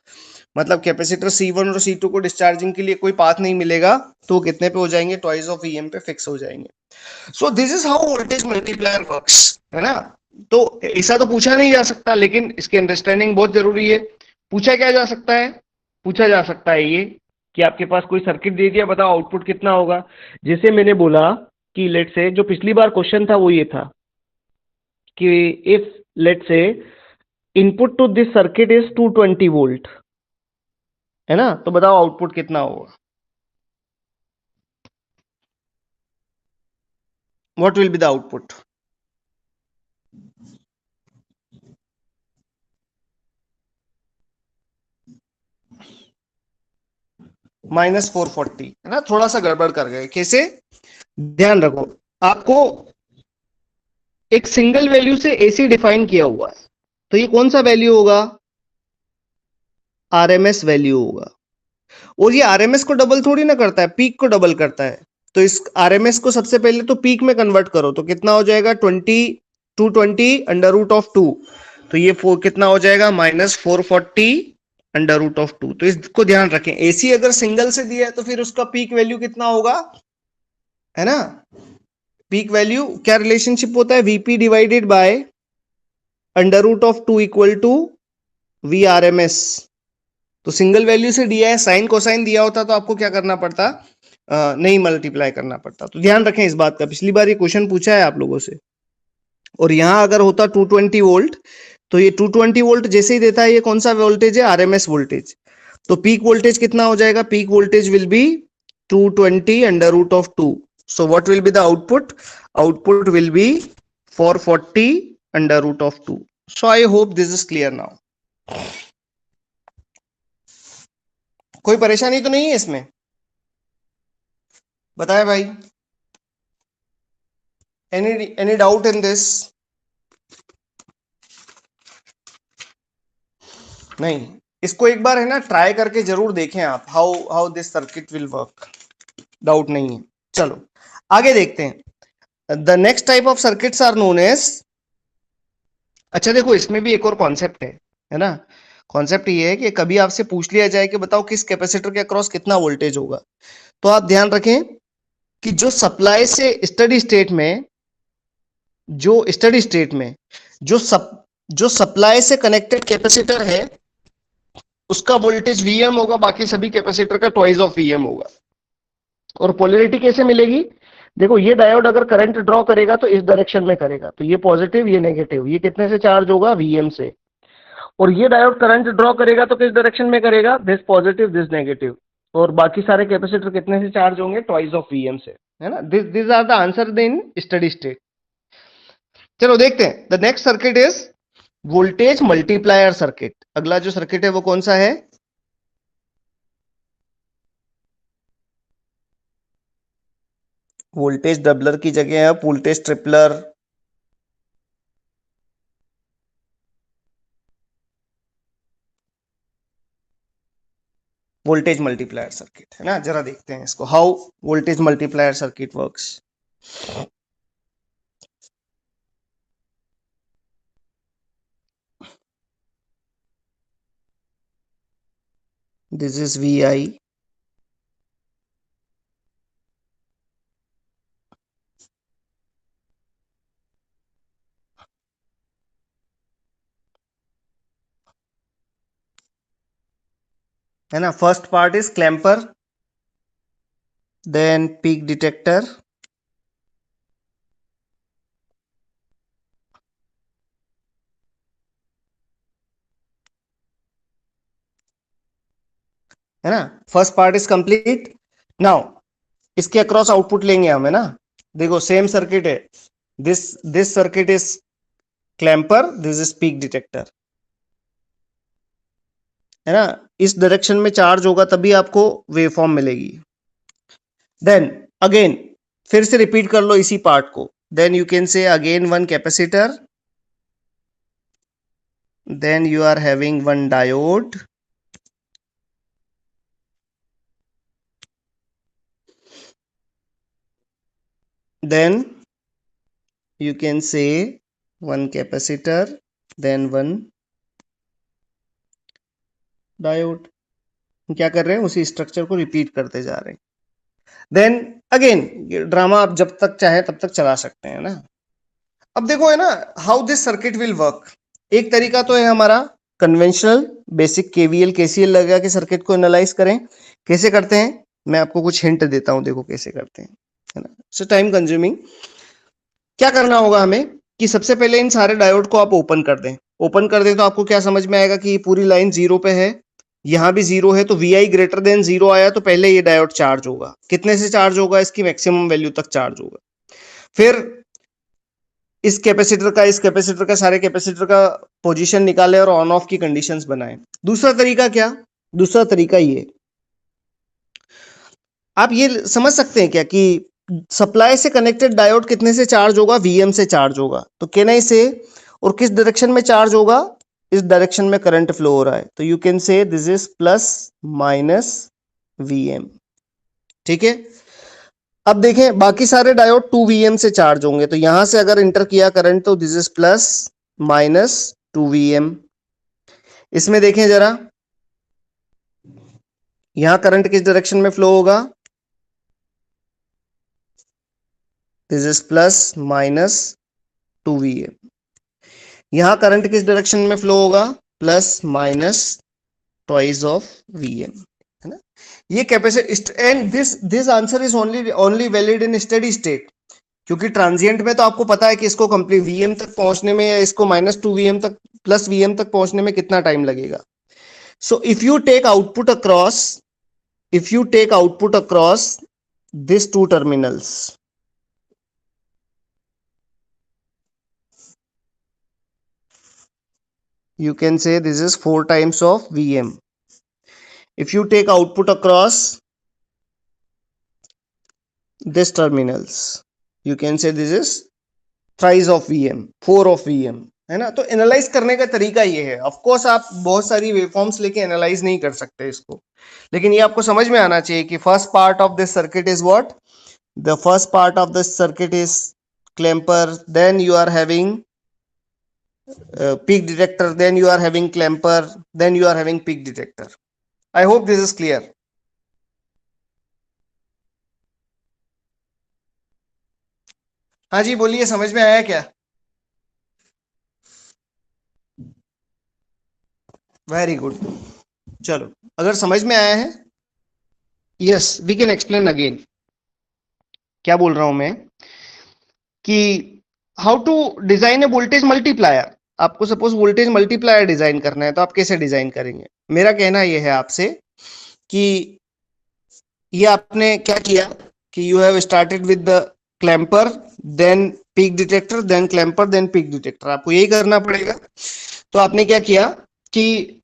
मतलब कैपेसिटर C1 और C2 को डिस्चार्जिंग के लिए कोई पाथ नहीं मिलेगा, तो कितने पे हो जाएंगे, ट्वाइस ऑफ Vm पे फिक्स हो जाएंगे। सो this is how voltage multiplier works, है ना। तो ऐसा तो पूछा नहीं जा सकता, लेकिन इसकी अंडरस्टैंडिंग बहुत जरूरी है। पूछा क्या जा सकता है, पूछा जा सकता है ये कि आपके पास कोई सर्किट दे दिया, बताओ आउटपुट कितना होगा। जैसे मैंने बोला कि लेट से, जो पिछली बार क्वेश्चन था वो ये था कि if let say input to this circuit is 220 volt, है ना, तो बताओ आउटपुट कितना होगा, what will be the output. -440, है ना, थोड़ा सा गड़बड़ कर गए, कैसे, ध्यान रखो, आपको एक सिंगल वैल्यू से AC डिफाइन किया हुआ है, तो ये कौन सा वैल्यू होगा, RMS वैल्यू होगा, और ये RMS को डबल थोड़ी ना करता है, पीक को डबल करता है। तो इस RMS को सबसे पहले तो पीक में कन्वर्ट करो, तो कितना हो जाएगा, 220 अंडर रूट ऑफ 2, तो ये कितना हो जाएगा, -440 अंडर रूट ऑफ 2। तो इसको ध्यान रखें, AC अगर सिंगल से दिया है तो फिर उसका पीक वैल्यू कितना होगा, है ना। पीक वैल्यू क्या रिलेशनशिप होता है, VP divided by under root of 2 equal to VRMS। तो सिंगल वैल्यू से दिया है, साइन कोसाइन दिया होता तो आपको क्या करना पड़ता, नहीं मल्टीप्लाई करना पड़ता। तो ध्यान रखें इस बात का, पिछली बार ये क्वेश्चन पूछा है आप लोगों से। और यहां अगर होता 220 वोल्ट, तो ये 220 वोल्ट जैसे ही देता है, ये कौन सा वोल्टेज है, RMS वोल्टेज। तो पीक वोल्टेज कितना हो जाएगा, peak voltage will be 220 under root of 2। So what will be the output, output will be 440 under root of 2। So I hope this is clear now. कोई परेशानी तो नहीं है इसमें? बताए भाई, एनी डाउट इन दिस? नहीं, इसको एक बार है ना ट्राई करके जरूर देखें आप, how how this circuit will work. Doubt नहीं है। चलो आगे देखते हैं। The next type of circuits are known as, अच्छा देखो इसमें भी एक और कॉन्सेप्ट है ना। कॉन्सेप्ट ये है कि कभी आपसे पूछ लिया जाए कि बताओ किस कैपेसिटर के अक्रॉस कितना वोल्टेज होगा, तो आप ध्यान रखें कि जो सप्लाई से स्टडी स्टेट में, जो स्टडी स्टेट में जो सप्लाई से कनेक्टेड कैपेसिटर है उसका वोल्टेज Vm होगा, बाकी सभी कैपेसिटर का ट्वाइस ऑफ Vm होगा। और पोलैरिटी कैसे मिलेगी? देखो ये डायोड अगर करंट ड्रॉ करेगा तो इस डायरेक्शन में करेगा, तो ये पॉजिटिव ये नेगेटिव, ये कितने से चार्ज होगा? Vm से। और ये डायोड करंट ड्रॉ करेगा तो किस डायरेक्शन में करेगा? This positive this negative. और बाकी सारे कैपेसिटर कितने से चार्ज होंगे? ट्वाइस ऑफ Vm से, है ना। This are the answer in steady state. चलो देखते हैं, the next circuit is voltage multiplier circuit. अगला जो सर्किट है वो कौन सा है? वोल्टेज डबलर की जगह है voltage tripler. Voltage multiplier circuit है ना, जरा देखते हैं इसको, how voltage multiplier circuit works. This is VI, है ना। First part is clamper, then peak detector, है ना। First part is complete. Now इसके अक्रॉस आउटपुट लेंगे हम, है ना। देखो सेम सर्किट है, this circuit is clamper, this is peak detector, है ना। इस डायरेक्शन में चार्ज होगा तभी आपको वेवफॉर्म मिलेगी। देन अगेन फिर से रिपीट कर लो इसी पार्ट को, then you can say again one capacitor, then you are having one diode, then you can say one capacitor, then one diode। क्या कर रहे हैं? उसी स्ट्रक्चर को रिपीट करते जा रहे हैं। देन अगेन ड्रामा आप जब तक चाहे तब तक चला सकते हैं ना। अब देखो है ना, how this circuit will work. एक तरीका तो है हमारा कन्वेंशनल बेसिक KVL KCL लगा के सर्किट को एनालाइज करें। कैसे करते हैं मैं आपको कुछ हिंट देता हूं, देखो कैसे करते हैं, है ना। सो टाइम कंज्यूमिंग। क्या करना होगा हमें कि सबसे पहले इन सारे डायोड को आप ओपन कर दें। ओपन कर दें तो आपको क्या समझ में आएगा कि ये पूरी लाइन जीरो पे है, यहां भी जीरो है, तो VI ग्रेटर देन जीरो आया तो पहले ये डायोड चार्ज होगा। कितने से चार्ज होगा? इसकी मैक्सिमम वैल्यू तक चार्ज होगा। फिर इस कैपेसिटर का सारे कैपेसिटर का पोजीशन निकाले और ऑन ऑफ की कंडीशंस बनाए। दूसरा तरीका क्या? दूसरा तरीका ये, आप ये समझ सकते हैं क्या कि सप्लाई से कनेक्टेड डायोड कितने से चार्ज होगा? Vm से चार्ज होगा। तो कैन आई से, और किस डायरेक्शन में चार्ज होगा? इस डायरेक्शन में करंट फ्लो हो रहा है, तो you can say this is plus minus Vm। ठीक है। अब देखें बाकी सारे डायोड 2Vm से चार्ज होंगे, तो यहां से अगर इंटर किया करंट तो this is plus minus 2Vm। इसमें देखें जरा, यहां करंट किस डायरेक्शन में फ्लो होगा? This is plus minus 2Vm। यहां करंट किस डायरेक्शन में फ्लो होगा? Plus minus twice of Vm, है ना। ये capacitor, and this answer is only valid in steady state, क्योंकि ट्रांजिएंट में तो आपको पता है कि इसको कंप्लीट Vm तक पहुंचने में या इसको -2Vm तक प्लस Vm तक पहुंचने में कितना टाइम लगेगा। So if you take output across, if you take output across these two terminals, you can say this is 4 times of Vm, If you take output across this terminals, you can say this is thrice of Vm, 4 of Vm, है ना। तो analyse करने का तरीका ये है। Of course आप बहुत सारी वेवफॉर्म्स लेके एनालाइज नहीं कर सकते इसको, लेकिन ये आपको समझ में आना चाहिए कि first part of this circuit is what, the first part of this circuit is clamper, then you are having peak detector, then you are having clamper, then you are having peak detector. I hope this is clear. हाँ जी बोलिए, समझ में आया क्या? Very good. चलो, अगर समझ में आया है, yes we can explain again. क्या बोल रहा हूं मैं कि how to design a voltage multiplier. आपको सपोज वोल्टेज मल्टीप्लायर डिजाइन करना है तो आप कैसे डिजाइन करेंगे? मेरा कहना यह है आपसे कि ये आपने क्या किया कि you have started with the clamper, then peak detector, then clamper, then peak detector. आपको यही करना पड़ेगा। तो आपने क्या किया कि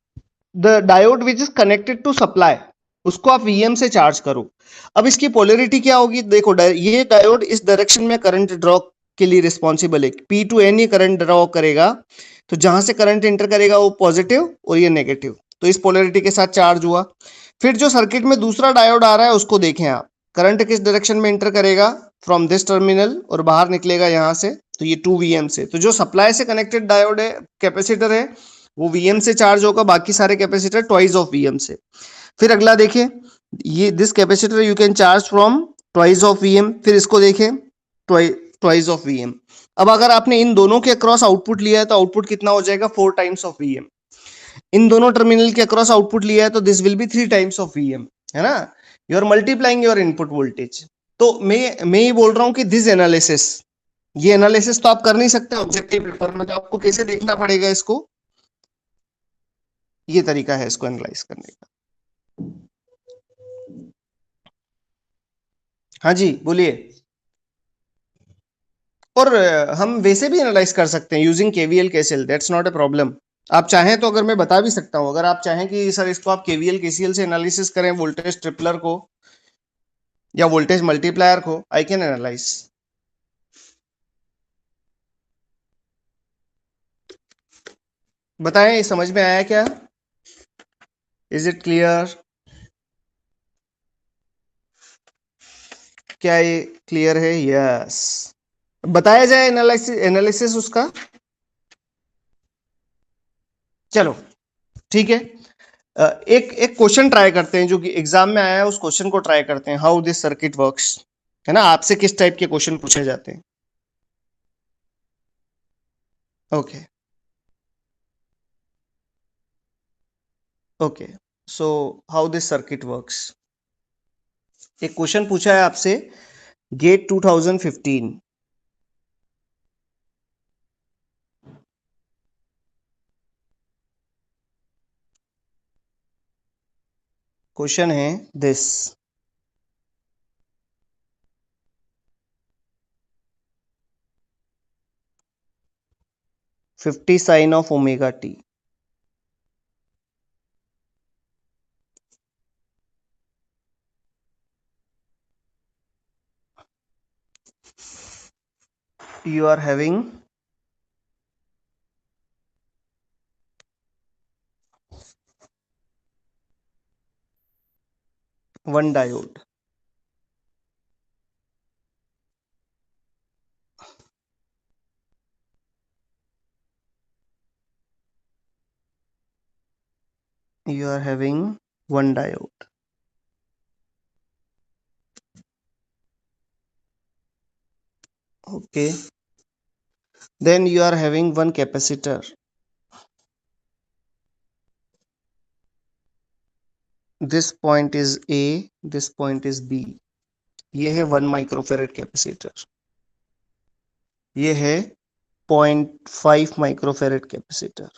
the diode which is connected to supply, उसको आप वीएम से चार्ज करो। अब इसकी पोलरिटी क्या होगी? देखो, ये डायोड इस डायरेक्शन में करंट ड्रॉ के लिए रिस्पॉन्सिबल है। पी टू एन ये करंट ड्रॉ करेगा, तो जहां से करंट एंटर करेगा वो पॉजिटिव और ये नेगेटिव, तो इस पोलरिटी के साथ चार्ज हुआ। फिर जो सर्किट में दूसरा डायोड आ रहा है उसको देखें आप, करंट किस डायरेक्शन में एंटर करेगा? फ्रॉम दिस टर्मिनल, और बाहर निकलेगा यहां से, तो ये 2 वीएम से। तो जो सप्लाई से कनेक्टेड डायोड है, कैपेसिटर है, वो वीएम से चार्ज होगा, बाकी सारे कैपेसिटर ट्वाइस ऑफ वीएम से। फिर अगला देखें, ये this capacitor you can charge from twice of VM. फिर इसको देखें, ट्वाइस ऑफ वीएम। अब अगर आपने इन दोनों के अक्रॉस आउटपुट लिया है तो आउटपुट कितना हो जाएगा? 4 टाइम्स ऑफ वीएम। इन दोनों टर्मिनल के अक्रॉस आउटपुट लिया है तो this will be 3 times of VM, है ना। You are multiplying your input voltage. तो मैं ये बोल रहा हूं कि दिस एनालिसिस, ये एनालिसिस तो आप कर नहीं सकते ऑब्जेक्टिव पेपर में, तो आपको कैसे देखना पड़ेगा इसको? ये तरीका है इसको एनालाइज करने का। हाँ जी बोलिए। और हम वैसे भी एनालाइज कर सकते हैं using KVL KCL, that's not a problem. आप चाहें तो अगर मैं बता भी सकता हूं, अगर आप चाहें कि सर इसको आप केवीएल केसीएल से एनालिसिस करें, वोल्टेज ट्रिपलर को या वोल्टेज मल्टीप्लायर को, आई कैन एनालाइज। बताएं, ये समझ में आया क्या? Is it clear? क्या ये क्लियर है? यस। बताया जाए एनालिसिस, एनालिसिस उसका। चलो ठीक है। एक एक क्वेश्चन ट्राई करते हैं जो कि एग्जाम में आया है, उस क्वेश्चन को ट्राई करते हैं, हाउ दिस सर्किट वर्क्स, है ना। आपसे किस टाइप के क्वेश्चन पूछे जाते हैं? Okay okay, so how this circuit works. एक क्वेश्चन पूछा है आपसे, गेट 2015। क्वेश्चन है this, 50 sine of omega t. You are having one diode. You are having one diode. Okay. Then you are having one capacitor. This point is A, this point is B. ये है 1 microfarad capacitor, ये है 0.5 microfarad capacitor.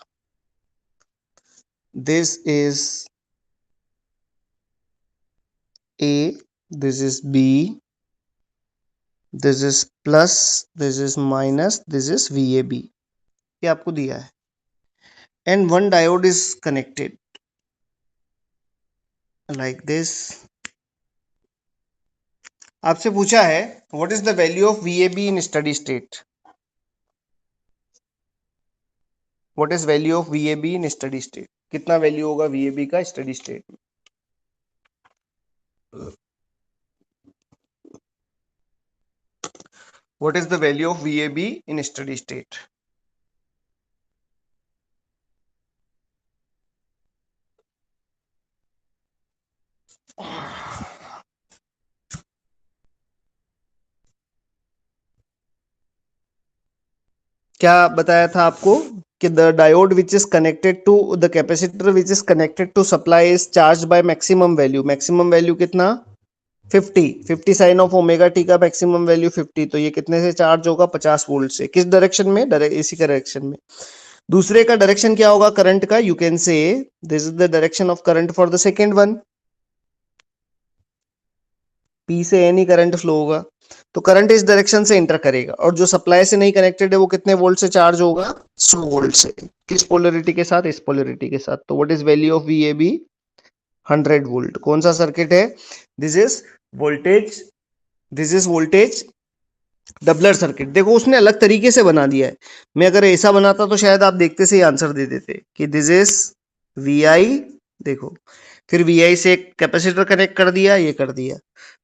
This is A, this is B, this is plus, this is minus, this is VAB। ये आपको दिया है, and one diode is connected। like this. आपसे पूछा है what is the value of VAB in steady state. What is value of VAB in steady state. कितना value होगा VAB का स्टडी स्टेट में. What is the value of VAB in steady state? क्या बताया था आपको कि the diode which is connected to the capacitor which is connected to supply is charge by maximum value. Maximum value कितना 50 sine of omega t का maximum value 50. तो ये कितने से चार्ज होगा 50 वोल्ट से. किस डायरेक्शन में. इसी का डायरेक्शन में. दूसरे का डायरेक्शन क्या होगा करंट का. You can say this is the direction of current for the second one. P से N ही करंट फ्लो होगा. तो करंट इस डायरेक्शन से एंटर करेगा और जो सप्लाई से नहीं कनेक्टेड है वो कितने वोल्ट से चार्ज होगा 100 वोल्ट से. किस पोलरिटी के साथ. इस पोलरिटी के साथ. तो what is value of VAB 100 volt. कौन सा सर्किट है. This is voltage. This is voltage doubler circuit. देखो उसने अलग तरीके से बना दिया है. मैं अगर ऐसा बनाता तो शायद आप देखते से ही आंसर दे देते कि दिस इज VI. देखो फिर VI से एक कैपेसिटर कनेक्ट कर दिया. ये कर दिया.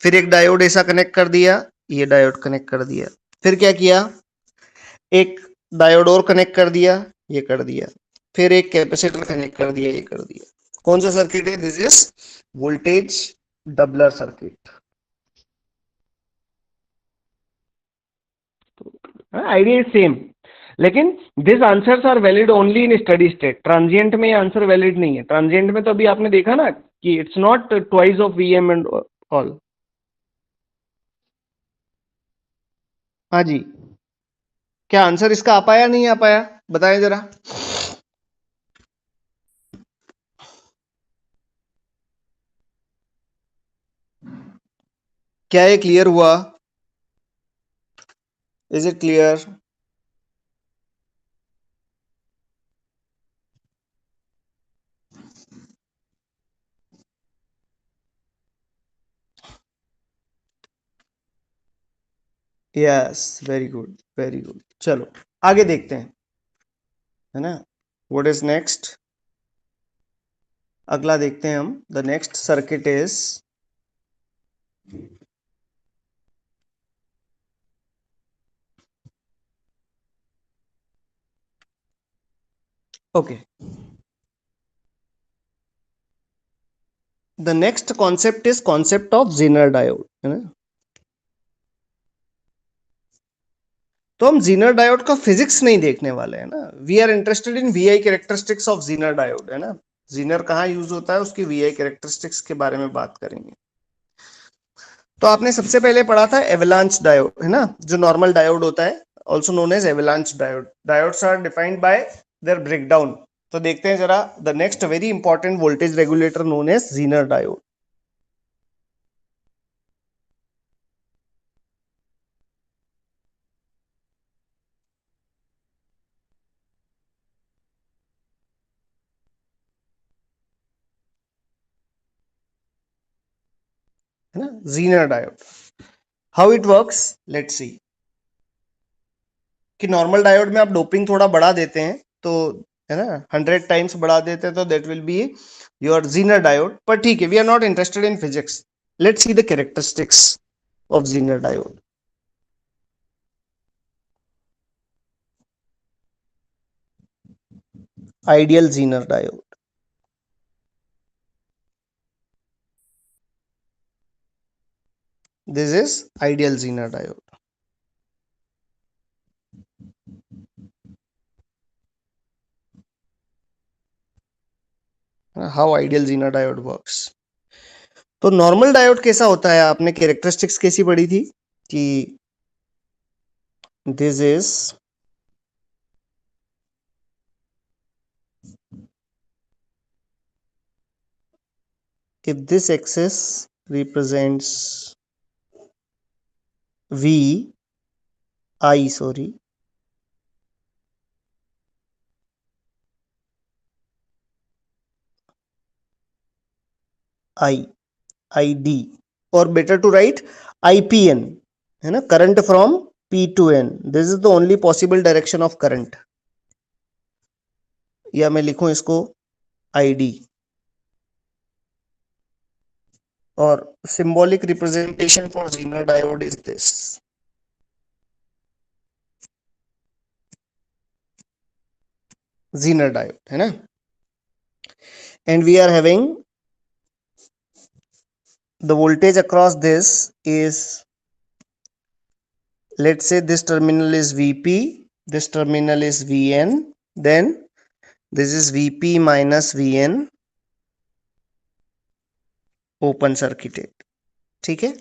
फिर एक डायोड ऐसा कनेक्ट कर दिया. ये डायोड कनेक्ट कर दिया. फिर क्या किया. एक डायोड और कनेक्ट कर दिया. ये कर दिया. फिर एक कैपेसिटर कनेक्ट कर दिया. ये कर दिया. कौन सा सर्किट है. This is voltage doubler circuit. Idea is same, लेकिन this answers are valid only in steady state. Transient में ये आंसर वैलिड नहीं है. ट्रांजिएंट में तो अभी आपने देखा ना कि it's not twice of VM and all. हाँ जी. क्या आंसर इसका आ पाया नहीं आ पाया बताएं जरा. क्या ये क्लियर हुआ. Is it clear. Yes very good very good. चलो आगे देखते हैं है ना. What is next. अगला देखते हैं हम. The next circuit is okay. The next concept is concept of zener diode है ना. तो हम जीनर डायोड का फिजिक्स नहीं देखने वाले हैं ना. We are interested in VI characteristics of Zener diode है ना. जीनर कहाँ यूज होता है उसकी VI कैरेक्टरिस्टिक्स के बारे में बात करेंगे. तो आपने सबसे पहले पढ़ा था एवलांच डायोड है ना. जो नॉर्मल डायोड होता है also known as avalanche diode. Diodes are defined by their breakdown. तो देखते हैं जरा the next very important voltage regulator known as Zener diode. है ना. Zener diode. How it works let's see. कि नॉर्मल डायोड में आप डोपिंग थोड़ा बढ़ा देते हैं तो है ना 100 टाइम्स बढ़ा देते हैं तो that will be your Zener diode. पर ठीक है we are not interested in physics. Let's see the characteristics of Zener diode. Ideal Zener diode. This is ideal Zener diode. How ideal Zener diode works. तो normal diode कैसा होता है. आपने characteristics कैसी पढ़ी थी कि this is if this axis represents VI sorry I, I D, और बेटर टू राइट IPN, है ना, current from P to N. This is the only possible direction of current, या मैं लिखूं इसको ID, और symbolic representation for Zener diode is this. Zener diode, है ना, and we are having the voltage across this is, let's say this terminal is VP, this terminal is VN, then this is VP minus VN open circuited. ठीक है.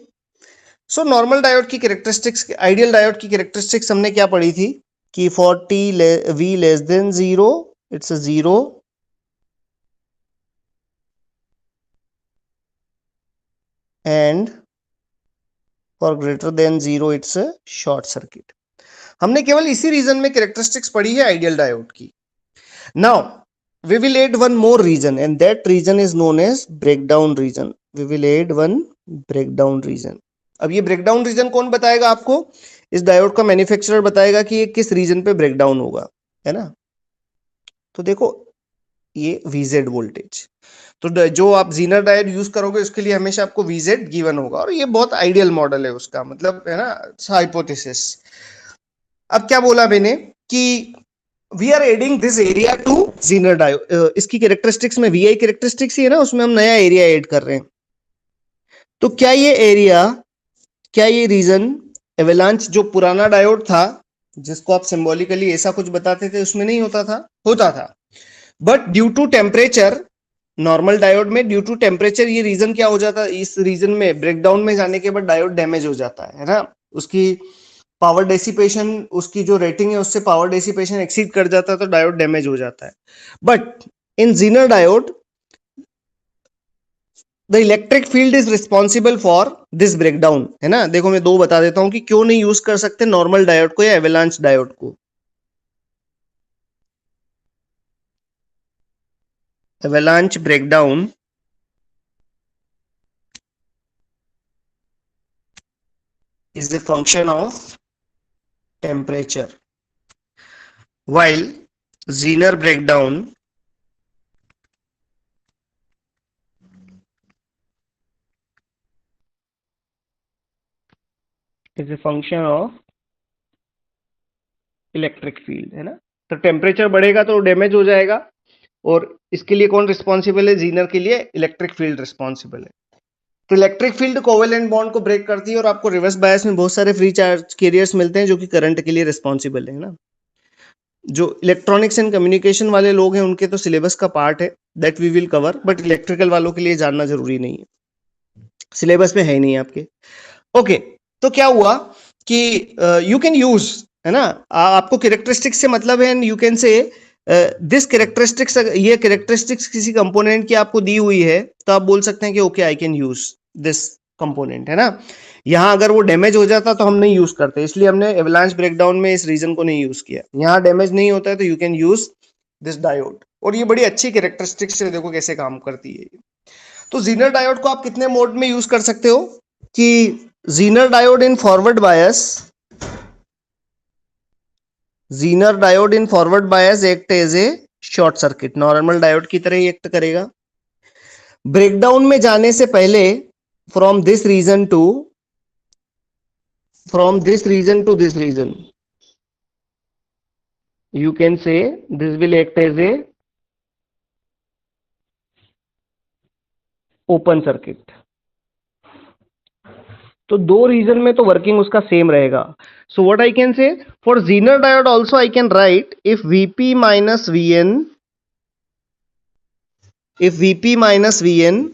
So normal diode की characteristics, ideal diode की characteristics हमने क्या पढ़ी थी कि for t v less than 0 it's a 0, and for greater than 0 it's a short circuit. हमने केवल इसी रीजन में कैरेक्टरिस्टिक्स पढ़ी है आइडियल डायोड की. Now we will add one more region, and that region is known as breakdown region. We will add one breakdown region. अब ये breakdown region कौन बताएगा आपको? इस डायोड का मैन्युफैक्चरर बताएगा कि ये किस रीजन पे ब्रेकडाउन होगा, है ना. तो देखो ये VZ वोल्टेज, तो जो आप जीनर डायोड यूज करोगे उसके लिए हमेशा आपको VZ गिवन होगा, और ये बहुत आइडियल मॉडल है उसका, मतलब है ना, हाइपोथेसिस. अब क्या बोला मैंने कि we are adding this area to Zener diode. इसकी कैरेक्टरिस्टिक्स में VI कैरेक्टरिस्टिक्स ही है ना, उसमें हम नया एरिया ऐड कर रहे हैं. तो क्या ये एरिया, क्या ये रीजन एवेलांच जो पुराना डायोड था जिसको आप सिंबॉलिकली ऐसा कुछ बताते थे उसमें नहीं होता था? होता था. But due to temperature, normal diode में ड्यू टू टेम्परेचर ये रीजन क्या हो जाता है, इस रीजन में ब्रेकडाउन में जाने के बाद डायोड डैमेज हो जाता है ना. उसकी पावर डेसिपेशन, उसकी जो रेटिंग है उससे पावर डेसिपेशन एक्सीड कर जाता है तो डायोड डैमेज हो जाता है. But in Zener diode the electric field is responsible for this breakdown, है ना. देखो मैं दो बता देता हूं कि क्यों नहीं यूज कर सकते नॉर्मल डायोड को या एवेलांच डायोड को. एवेलांच breakdown is a function of temperature, while Zener breakdown is a function of electric field, है ना. तो टेम्परेचर बढ़ेगा तो डैमेज हो जाएगा, और इसके लिए कौन रिस्पॉन्सिबल है? जीनर के लिए इलेक्ट्रिक फील्ड रिस्पॉन्सिबल है. तो इलेक्ट्रिक फील्ड कोवेलेंट बॉन्ड को ब्रेक करती है, और आपको रिवर्स बायस में बहुत सारे फ्री चार्ज कैरियर्स मिलते हैं जो कि करंट के लिए रिस्पॉन्सिबल है ना. जो इलेक्ट्रॉनिक्स एंड कम्युनिकेशन वाले लोग हैं उनके तो सिलेबस का पार्ट है, that we will cover, but electrical वालों के लिए जानना जरूरी नहीं है, सिलेबस में है ही नहीं आपके. ओके, तो क्या हुआ कि यू कैन यूज, है ना, आपको कैरेक्टरिस्टिक्स से मतलब है, and you can say this characteristics, ये कैरेक्टरिस्टिक्स किसी कंपोनेंट की आपको दी हुई है तो आप बोल सकते हैं कि okay I can use this component, है ना. यहाँ अगर वो डैमेज हो जाता तो हम नहीं यूज करते, इसलिए हमने एवलांच ब्रेकडाउन में इस रीजन को नहीं यूज किया. यहाँ डैमेज नहीं होता है तो you can use this diode, और ये बड़ी अच्छी कैरेक्टरिस्टिक्स है, देखो कैसे काम करती है. तो जीनर डायोड को आप कितने मोड में यूज कर सकते हो कि Zener diode in forward bias, Zener diode in forward bias act as a short circuit, normal diode की तरह ही एक्ट करेगा. ब्रेकडाउन में जाने से पहले from this region to this region you can say this will act as a open circuit. तो दो reason में तो वर्किंग उसका सेम रहेगा. सो व्हाट आई कैन से, for Zener diode also I can write if VP minus VN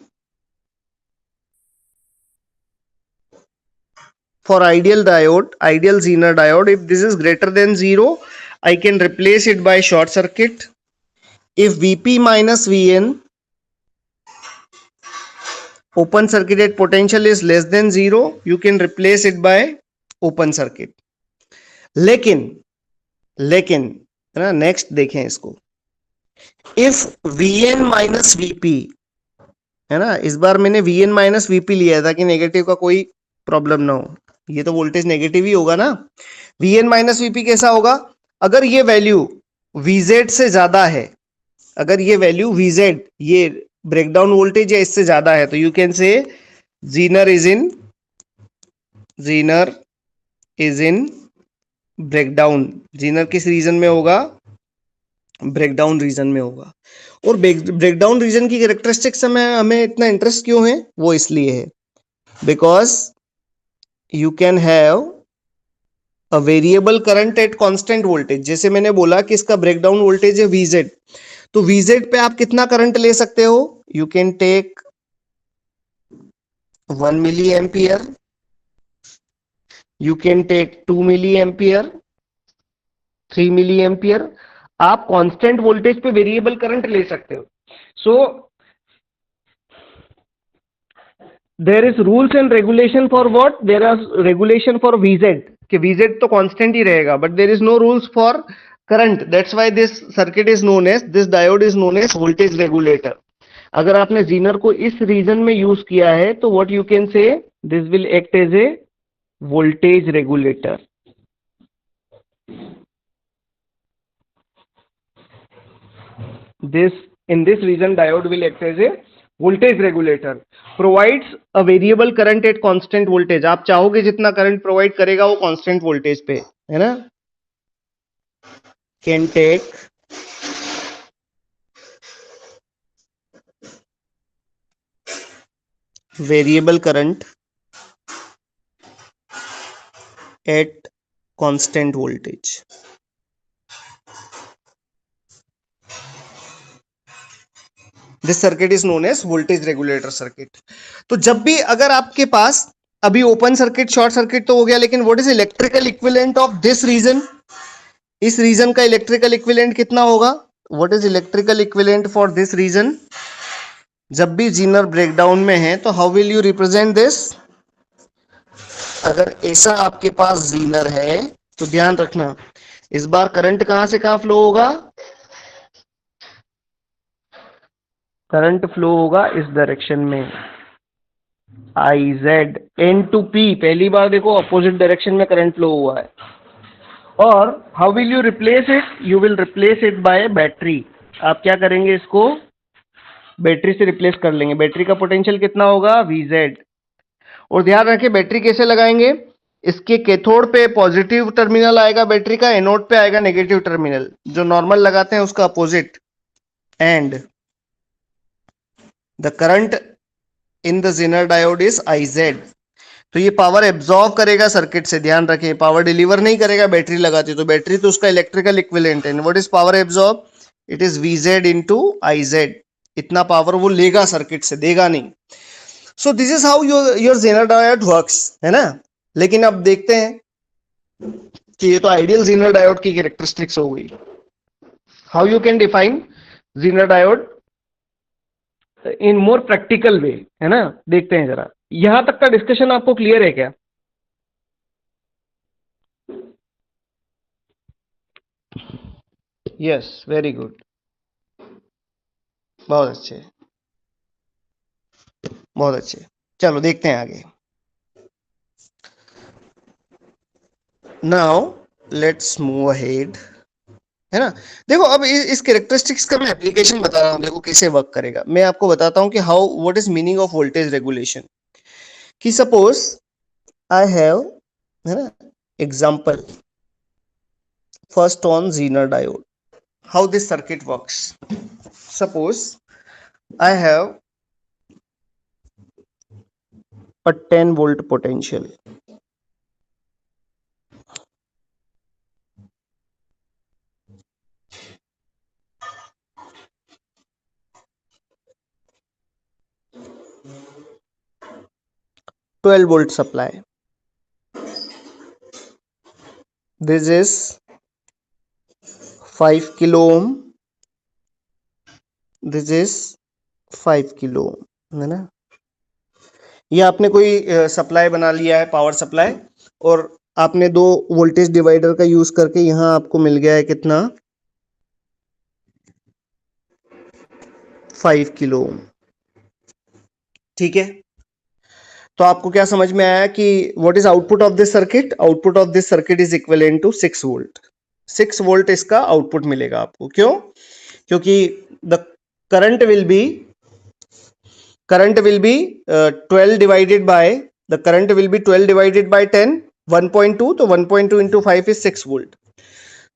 for ideal diode, ideal Zener diode, if this is greater than 0, I can replace it by short circuit. If VP minus VN open circuited potential is less than 0, you can replace it by open circuit. लेकिन है ना, next देखें इसको, if VN minus VP है ना। इस बार मैंने Vn minus Vp लिया था कि नेगेटिव का कोई प्रॉब्लम ना हो, ये तो वोल्टेज नेगेटिव ही होगा ना। Vn माइनस Vp कैसा होगा, अगर ये वैल्यू Vz से ज्यादा है, अगर ये वैल्यू Vz ये ब्रेकडाउन वोल्टेज है इससे ज्यादा है, तो यू कैन से Zener is in breakdown. Zener किस रीजन में होगा, ब्रेकडाउन रीजन में होगा। और ब्रेकडाउन रीजन की कैरेक्टरिस्टिक्स में हमें इतना इंटरेस्ट क्यों है, वो इसलिए है because you can have a variable current at constant voltage. जैसे मैंने बोला कि इसका ब्रेकडाउन वोल्टेज है Vz, तो Vz पे आप कितना करंट ले सकते हो, you can take 1 milli ampere, you can take 2 milli ampere, 3 milli ampere. आप कांस्टेंट वोल्टेज पे वेरिएबल करंट ले सकते हो। So there is rules and regulation for what, there are regulation for Vz कि Vz तो कांस्टेंट ही रहेगा, but there is no rules for current. That's why this circuit is known as, this diode is known as voltage regulator. अगर आपने Zener को इस reason में use किया है तो what you can say, this will act as a voltage regulator. This in this region diode will act as a voltage regulator, provides a variable current at constant voltage। आप चाहोगे जितना current provide करेगा वो constant voltage पे, है ना। Can take variable current at constant voltage. This circuit is known as voltage regulator circuit. तो जब भी अगर आपके पास अभी ओपन सर्किट शॉर्ट सर्किट तो हो गया, लेकिन what is electrical equivalent of this region, इस रीजन का इलेक्ट्रिकल इक्विवेलेंट कितना होगा, what is electrical equivalent for this region. जब भी जीनर ब्रेकडाउन में है तो how will you represent this, अगर ऐसा आपके पास जीनर है तो ध्यान रखना इस बार करंट कहां से कहां फ्लो होगा, करंट फ्लो होगा इस डायरेक्शन में, IZ N टू P। पहली बार देखो अपोजिट डायरेक्शन में करंट फ्लो हुआ है। और how will you replace it, you will replace it by battery. आप क्या करेंगे, इसको बैटरी से रिप्लेस कर लेंगे। बैटरी का पोटेंशियल कितना होगा, VZ। और ध्यान रखें बैटरी कैसे लगाएंगे, इसके कैथोड पे पॉजिटिव टर्मिनल आएगा बैटरी का, एनोड पे आएगा नेगेटिव टर्मिनल, जो नॉर्मल लगाते हैं उसका opposite. And the current in the Zener diode is IZ। तो ये पावर एब्जॉर्व करेगा सर्किट से, ध्यान रखें पावर डिलीवर नहीं करेगा बैटरी लगाते, तो बैटरी तो उसका इलेक्ट्रिकल इक्विवेलेंट है। What is power absorb, it is VZ into IZ। इतना पावर वो लेगा सर्किट से, देगा नहीं। So this is how your Zener diode works, है ना। लेकिन अब देखते हैं कि ये तो आइडियल जेनर डायोड की कैरेक्टरिस्टिक्स हो गई। How you can define Zener diode in more practical way, है ना। देखते हैं जरा, यहां तक का डिस्कशन आपको क्लियर है क्या। यस, वेरी गुड, बहुत अच्छे, बहुत अच्छे। चलो देखते हैं आगे। नाउ लेट्स मूव अहेड, है ना। देखो अब इस कैरेक्टरिस्टिक्स का मैं एप्लीकेशन बता रहा हूं, देखो कैसे वर्क करेगा। मैं आपको बताता हूं कि how, what is meaning of voltage regulation. कि सपोज आई हैव, है ना, example first on Zener diode, how this circuit works. Suppose I have a 10 volt potential, twelve volt supply. This is 5 kilo ohm, this is 5 kilo ohm, है ना। ये आपने कोई supply बना लिया है, पावर सप्लाई, और आपने दो वोल्टेज डिवाइडर का यूज करके यहां आपको मिल गया है कितना, 5 किलो ओम। ठीक है, तो आपको क्या समझ में आया कि what is output of this circuit? Output of this circuit is equivalent to 6 volt. 6 volt इसका आउटपुट मिलेगा आपको। क्यों? क्योंकि the current will be current will be 12 divided by the current will be 12 divided by 10, 1.2, तो 1.2 into 5 is 6 volt.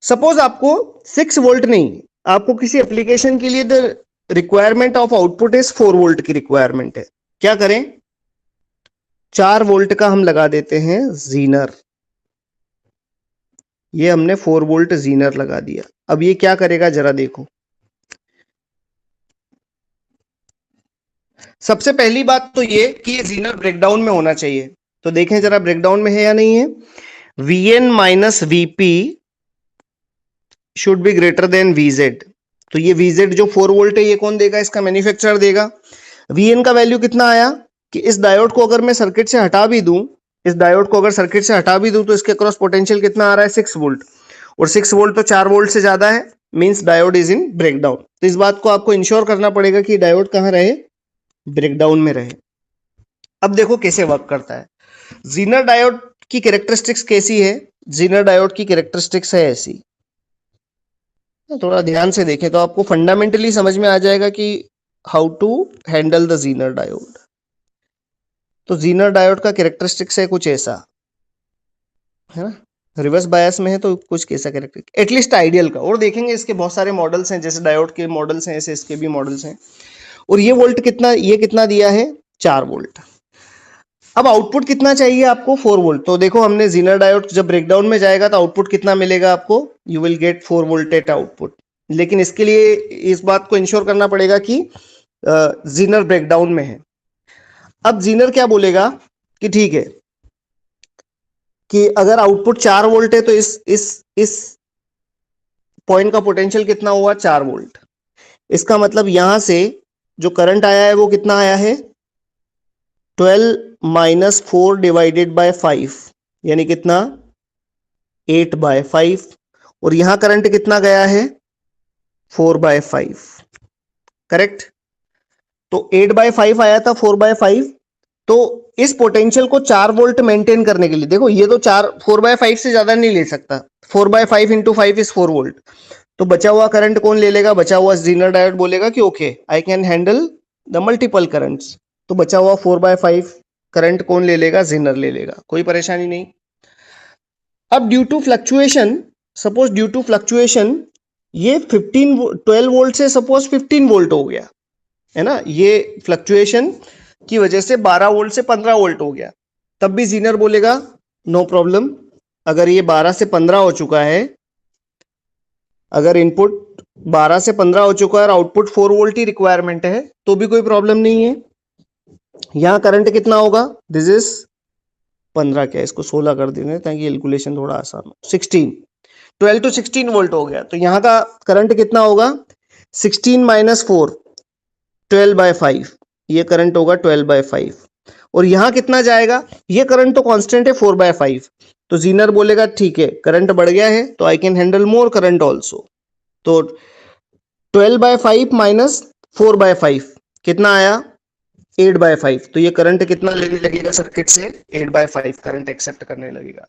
Suppose आपको 6 volt नहीं, आपको किसी एप्लीकेशन के लिए the requirement of output is 4 volt की रिक्वायरमेंट है। क्या करें? 4 वोल्ट का हम लगा देते हैं जीनर। ये हमने 4 वोल्ट जीनर लगा दिया। अब ये क्या करेगा जरा देखो। सबसे पहली बात तो ये कि ये जीनर ब्रेकडाउन में होना चाहिए, तो देखें जरा ब्रेकडाउन में है या नहीं है। Vn minus Vp should be greater than Vz। तो ये Vz जो 4 वोल्ट है ये कौन देगा? इसका मैन्युफैक्चरर देगा। Vn का वैल्यू कितना आया कि इस डायोड को अगर मैं सर्किट से हटा भी दूं, इस डायोड को अगर सर्किट से हटा भी दूं तो इसके क्रॉस पोटेंशियल कितना आ रहा है? 6 वोल्ट। और 6 वोल्ट तो 4 वोल्ट से ज्यादा है, means diode is in breakdown. तो इस बात को आपको इंश्योर करना पड़ेगा कि डायोड कहां रहे? ब्रेकडाउन में रहे। अब देखो कैसे वर्क करता है। जीनर डायोड की कैरेक्टरिस्टिक्स कैसी है? जीनर डायोड की कैरेक्टरिस्टिक्स है ऐसी, थोड़ा ध्यान से देखें तो आपको फंडामेंटली समझ में आ जाएगा कि how to handle the Zener diode. तो जीनर डायोड का कैरेक्टरिस्टिक्स है कुछ ऐसा, है ना? रिवर्स बायस में है तो कुछ कैसा कैरेक्टर, एटलीस्ट आइडियल का। और देखेंगे इसके बहुत सारे मॉडल्स हैं, जैसे डायोड के मॉडल्स हैं ऐसे इसके भी मॉडल्स हैं। और ये वोल्ट कितना, ये कितना दिया है? 4 वोल्ट। अब आउटपुट कितना चाहिए आपको? 4 वोल्ट। तो देखो हमने जीनर डायोड जब ब्रेकडाउन में जाएगा तो आउटपुट कितना मिलेगा आपको? You will get 4 volt at output. लेकिन इसके लिए इस बात को इंश्योर करना पड़ेगा कि जीनर ब्रेकडाउन में है। अब जीनर क्या बोलेगा कि ठीक है कि अगर आउटपुट 4 वोल्ट है तो इस पॉइंट का पोटेंशियल कितना हुआ? 4 वोल्ट। इसका मतलब यहां से जो करंट आया है वो कितना आया है? 12 माइनस 4 डिवाइडेड बाय 5, यानी कितना? 8/5। और यहां करंट कितना गया है? 4/5। करेक्ट? तो 8/5 आया था, 4/5। तो इस पोटेंशियल को 4 वोल्ट मेंटेन करने के लिए, देखो ये तो 4/5 से ज्यादा नहीं ले सकता। 4/5 इंटू 5 इज 4 वोल्ट। तो बचा हुआ करंट कौन ले लेगा? बचा हुआ जीनर डायोड बोलेगा कि okay I can handle the multiple currents. तो बचा हुआ 4/5 करंट कौन ले लेगा? जीनर ले लेगा, कोई परेशानी नहीं। अब due to fluctuation, suppose due to fluctuation ये 12 वोल्ट से सपोज 15 वोल्ट हो गया, है ना? ये फ्लक्चुएशन की वजह से 12 वोल्ट से 15 वोल्ट हो गया, तब भी जीनर बोलेगा नो प्रॉब्लम। अगर ये 12 से 15 हो चुका है, अगर इनपुट 12 से 15 हो चुका है और आउटपुट 4 वोल्ट ही रिक्वायरमेंट है तो भी कोई प्रॉब्लम नहीं है। यहां करंट कितना होगा? दिस इज 15, क्या इसको 16 कर देंगे ताकि कैलकुलेशन थोड़ा आसान हो। 16, 12 टू 16 वोल्ट हो गया, तो यहाँ का करंट कितना होगा? 16 माइनस 4, 12/5। ये करंट होगा 12/5। और यहां कितना जाएगा? ये करंट तो कांस्टेंट है 4/5। तो जीनर बोलेगा ठीक है करंट बढ़ गया है तो I can handle more current also. तो 12/5 माइनस 4/5 कितना आया? 8/5। तो ये करंट कितना लेने लगेगा सर्किट से? 8/5 करंट एक्सेप्ट करने लगेगा।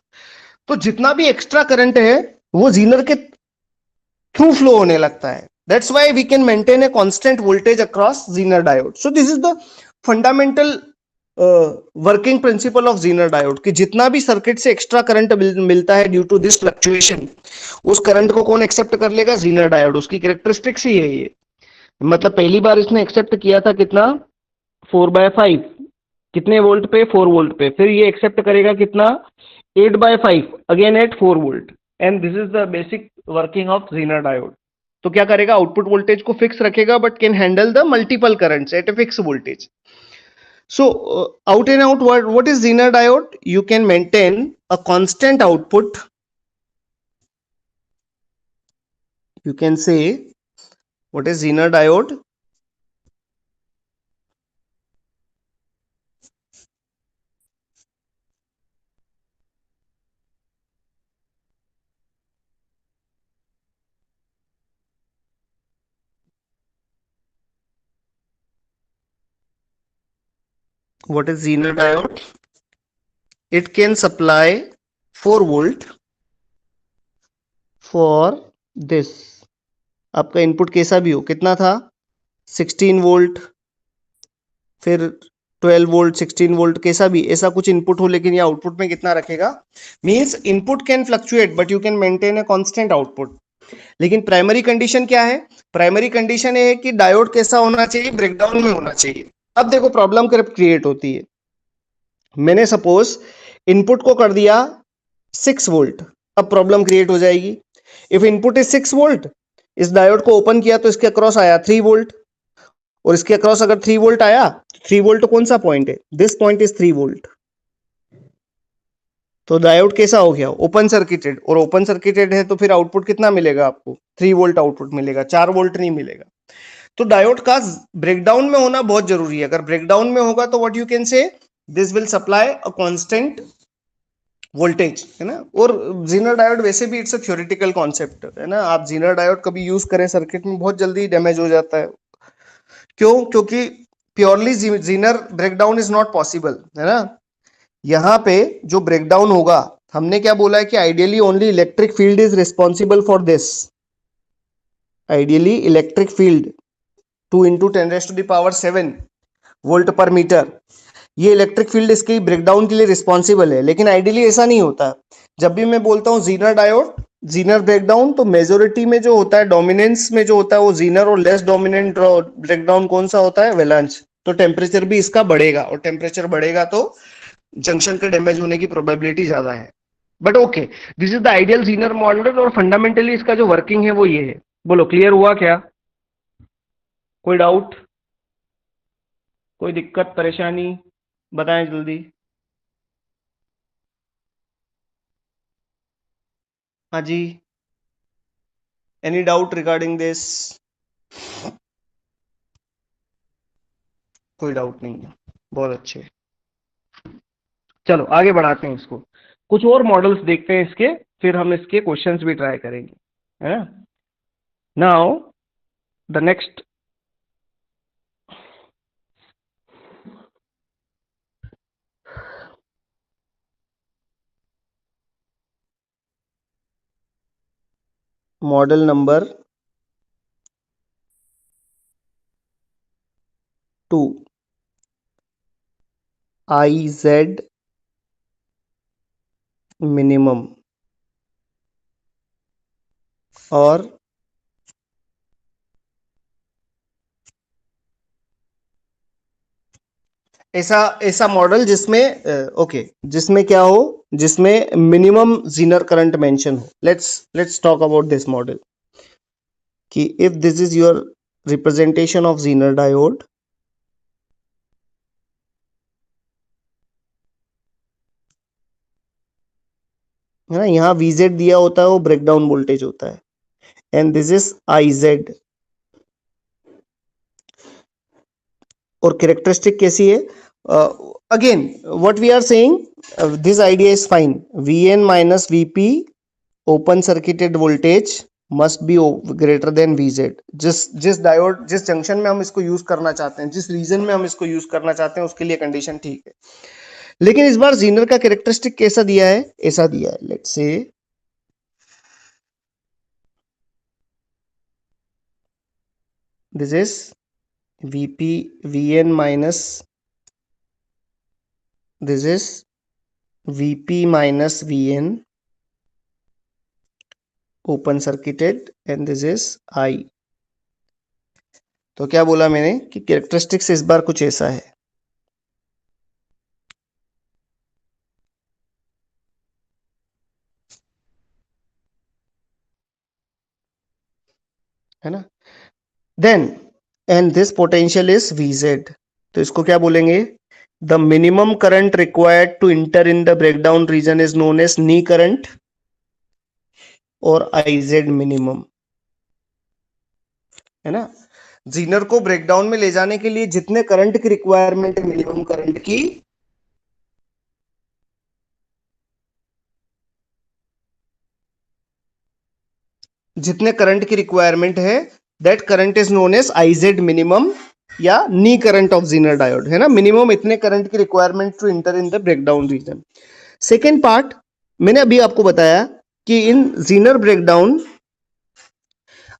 तो जितना भी एक्स्ट्रा करंट है वो जीनर के थ्रू फ्लो होने लगता है। That's why we can maintain a constant voltage across Zener diode. So this is the fundamental working principle of Zener diode कि जितना भी सर्किट से एक्स्ट्रा करंट मिलता है ड्यू टू दिस फ्लक्चुएशन, उस करंट को कौन एक्सेप्ट कर लेगा? Zener diode. उसकी कैरेक्टरिस्टिक्स ही है ये। मतलब पहली बार इसने एक्सेप्ट किया था कितना? 4/5। कितने वोल्ट पे? 4 वोल्ट पे। फिर ये एक्सेप्ट करेगा कितना? 8/5 again at 4 volt. And this is the basic working of Zener diode. तो क्या करेगा? आउटपुट वोल्टेज को फिक्स रखेगा but can handle the multiple currents at a fix voltage. So, out and out, what is Zener diode? You can maintain a constant output. You can say, what is Zener diode? what is Zener diode? It can supply 4 volt for this. आपका input कैसा भी हो, कितना था 16 volt, फिर 12 volt, 16 volt, कैसा भी ऐसा कुछ इनपुट हो, लेकिन ये आउटपुट में कितना रखेगा, means input can fluctuate but you can maintain a constant output. लेकिन प्राइमरी कंडीशन क्या है, प्राइमरी कंडीशन ये है कि डायोड कैसा होना चाहिए, ब्रेकडाउन में होना चाहिए. अब देखो प्रॉब्लम क्रिएट होती है. मैंने सपोज इनपुट को कर दिया 6 वोल्ट, अब प्रॉब्लम क्रिएट हो जाएगी. इफ इनपुट इज 6 वोल्ट, इस डायोड को ओपन किया तो इसके अक्रॉस आया 3 वोल्ट, और इसके अक्रॉस अगर 3 वोल्ट आया, 3 वोल्ट कौन सा पॉइंट है, दिस पॉइंट इज 3 वोल्ट. तो डायोड कैसा हो गया, ओपन सर्किटेड, और ओपन सर्किटेड है तो फिर आउटपुट कितना मिलेगा आपको, 3 वोल्ट आउटपुट मिलेगा, 4 वोल्ट नहीं मिलेगा. तो डायोड का ब्रेकडाउन में होना बहुत जरूरी है. अगर ब्रेकडाउन में होगा तो what you can say, this will supply a constant voltage, है ना. और जीनर डायोड वैसे भी इट्स अ थ्योरेटिकल कॉन्सेप्ट, है ना. आप जीनर डायोड कभी यूज करें सर्किट में, बहुत जल्दी डैमेज हो जाता है. क्यों, क्योंकि purely Zener breakdown is not possible, है ना. यहां पे जो ब्रेकडाउन होगा, हमने क्या बोला है कि ideally only electric field is responsible for this. Ideally electric field 2 into 10⁻⁷ volt पर मीटर, ये इलेक्ट्रिक फील्ड इसकी ब्रेकडाउन के लिए रिस्पॉन्सिबल है. लेकिन आइडियली ऐसा नहीं होता. जब भी मैं बोलता हूँ जीनर डायोड, जीनर ब्रेकडाउन, तो मेजोरिटी में जो होता है, डोमिनेंस में जो होता है वो जीनर, और लेस डोमिनेंट ब्रेकडाउन कौन सा होता है, वेलांच. तो टेम्परेचर भी इसका बढ़ेगा, और टेम्परेचर बढ़ेगा तो जंक्शन के डैमेज होने की प्रोबेबिलिटी ज्यादा है. But okay, this is the ideal Zener model, और फंडामेंटली इसका जो वर्किंग है वो ये है. बोलो क्लियर हुआ क्या, कोई डाउट, कोई दिक्कत परेशानी, बताएं जल्दी. हाँ जी, एनी डाउट रिगार्डिंग दिस, कोई डाउट नहीं है, बहुत अच्छे. चलो आगे बढ़ाते हैं इसको, कुछ और मॉडल्स देखते हैं इसके, फिर हम इसके क्वेश्चंस भी ट्राई करेंगे, है ना. Now the next model number 2, IZ minimum और ऐसा ऐसा मॉडल जिसमें ओके, जिसमें क्या हो, जिसमें मिनिमम जीनर करंट मेंशन हो. Let's talk about this model, कि if this is your representation of Zener diode, है ना, यहाँ VZ दिया होता है, वो ब्रेकडाउन वोल्टेज होता है, एंड दिस इज IZ. और कैरेक्टरिस्टिक कैसी है, again what we are saying, this idea is fine. VN minus VP open circuited voltage must be greater than VZ. जिस डायोड, जिस जंक्शन में हम इसको यूज करना चाहते हैं, जिस रीजन में हम इसको यूज करना चाहते हैं, उसके लिए कंडीशन ठीक है. लेकिन इस बार जीनर का कैरेक्टरिस्टिक कैसा दिया है, ऐसा दिया है. Let's say this is VP VN minus, this is VP minus VN open circuited and this is I. तो क्या बोला मैंने कि कैरेक्टरिस्टिक्स इस बार कुछ ऐसा है ना. Then and this potential is VZ. तो इसको क्या बोलेंगे, the minimum current required to enter in the breakdown region is known as knee current और IZ मिनिमम, है ना. जीनर को ब्रेकडाउन में ले जाने के लिए जितने करंट की रिक्वायरमेंट है, मिनिमम करंट की, जितने करंट की रिक्वायरमेंट है, that current is known as IZ minimum, या knee current of Zener diode, है ना, मिनिमम इतने करंट की requirement to enter in the breakdown region. Second part मैंने अभी आपको बताया कि इन जीनर ब्रेकडाउन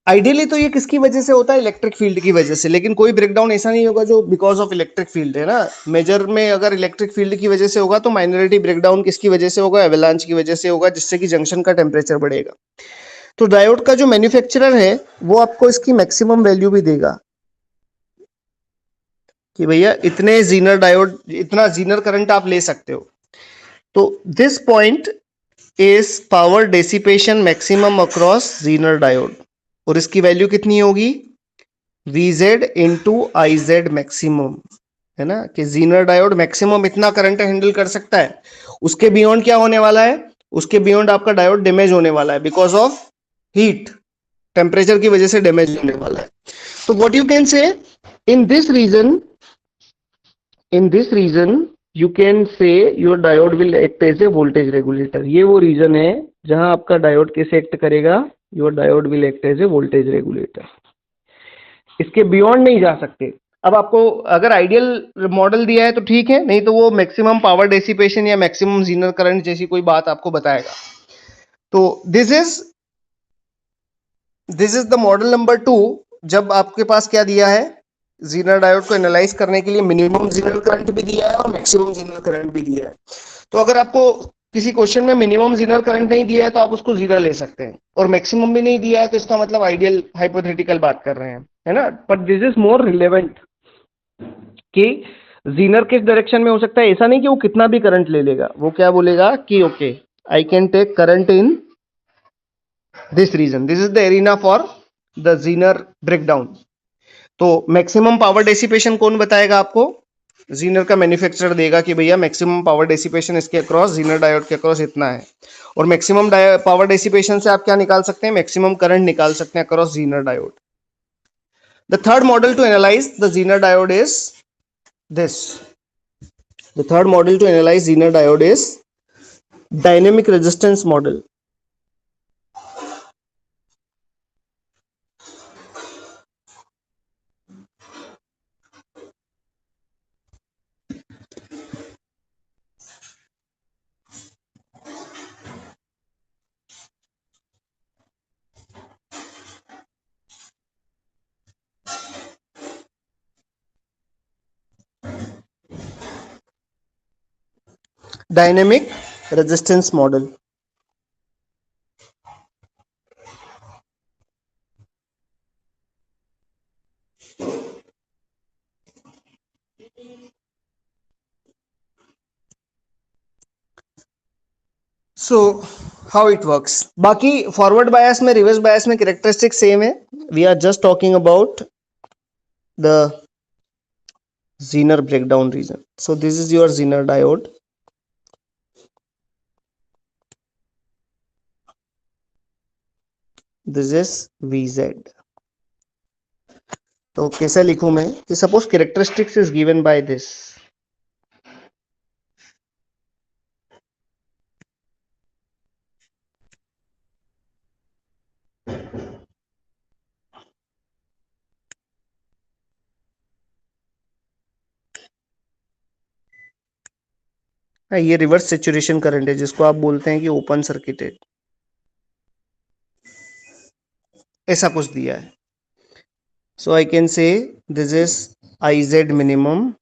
आइडियली तो ये किसकी वजह से होता है, इलेक्ट्रिक फील्ड की वजह से, लेकिन कोई ब्रेकडाउन ऐसा नहीं होगा जो बिकॉज ऑफ इलेक्ट्रिक फील्ड, है ना। मेजर में अगर इलेक्ट्रिक फील्ड की वजह से होगा तो माइनॉरिटी ब्रेकडाउन किसकी वजह से होगा, एवलांच की वजह से होगा, जिससे कि जंक्शन का टेम्परेचर बढ़ेगा। तो डायोड का जो मैन्युफैक्चरर है वो आपको इसकी मैक्सिमम वैल्यू भी देगा कि भैया इतने जीनर डायोड, इतना जीनर करंट आप ले सकते हो। तो this point is power dissipation maximum across Zener diode, और इसकी वैल्यू कितनी होगी, Vz इंटू Iz मैक्सिमम, है ना, कि जीनर डायोड मैक्सिमम इतना करंट हैंडल कर सकता है। उसके बियॉन्ड क्या होने वाला है, उसके बियॉन्ड आपका डायोड डैमेज होने वाला है बिकॉज ऑफ हीट, टेम्परेचर की वजह से डैमेज होने वाला है। तो what you can say in this region you can say your diode will act as a voltage regulator. ये वो रीजन है जहां आपका डायोड कैसे एक्ट करेगा, your diode will act as a voltage regulator. इसके बियॉन्ड नहीं जा सकते। अब आपको अगर आइडियल मॉडल दिया है तो ठीक है, नहीं तो वो मैक्सिमम पावर डेसिपेशन या मैक्सिमम जीनर करंट जैसी कोई बात आपको बताएगा। तो this is the model number 2। जब आपके पास क्या दिया है, जीनर डायोड को एनालाइज करने के लिए मिनिमम जीनर करंट भी दिया है और मैक्सिमम जीनर करंट भी दिया है। तो अगर आपको किसी क्वेश्चन में मिनिमम जीनर करंट नहीं दिया है तो आप उसको जीरो ले सकते हैं, और मैक्सिमम भी नहीं दिया है तो इसका मतलब आइडियल हाइपोथेटिकल बात कर रहे हैं, है ना। But this is more relevant कि जीनर किस डायरेक्शन में हो सकता है। ऐसा नहीं कि वो कितना भी करंट ले लेगा, वो क्या बोलेगा कि okay I can take current in this region, this is the arena for the Zener breakdown. तो मैक्सिमम पावर डेसिपेशन कौन बताएगा आपको, जीनर का मैन्युफैक्चरर देगा कि भैया मैक्सिमम पावर डेसिपेशन इसके अक्रॉस, जीनर डायोड के अक्रॉस इतना है। और मैक्सिमम पावर डेसिपेशन से आप क्या निकाल सकते हैं, मैक्सिमम करंट निकाल सकते हैं across Zener diode. The third model to analyse the Zener diode is this. The third model to analyze Zener diode is dynamic resistance model. Dynamic resistance model. So how it works, बाकी forward bias में, reverse bias में characteristic same है। We are just talking about the Zener breakdown region. So this is your Zener diode. This is Vz. तो कैसे लिखूं मैं कि suppose characteristics is given by this, ये रिवर्स सैचुरेशन करंट है जिसको आप बोलते हैं कि ओपन सर्किटेड, ऐसा कुछ दिया है। So I can say this is Iz minimum,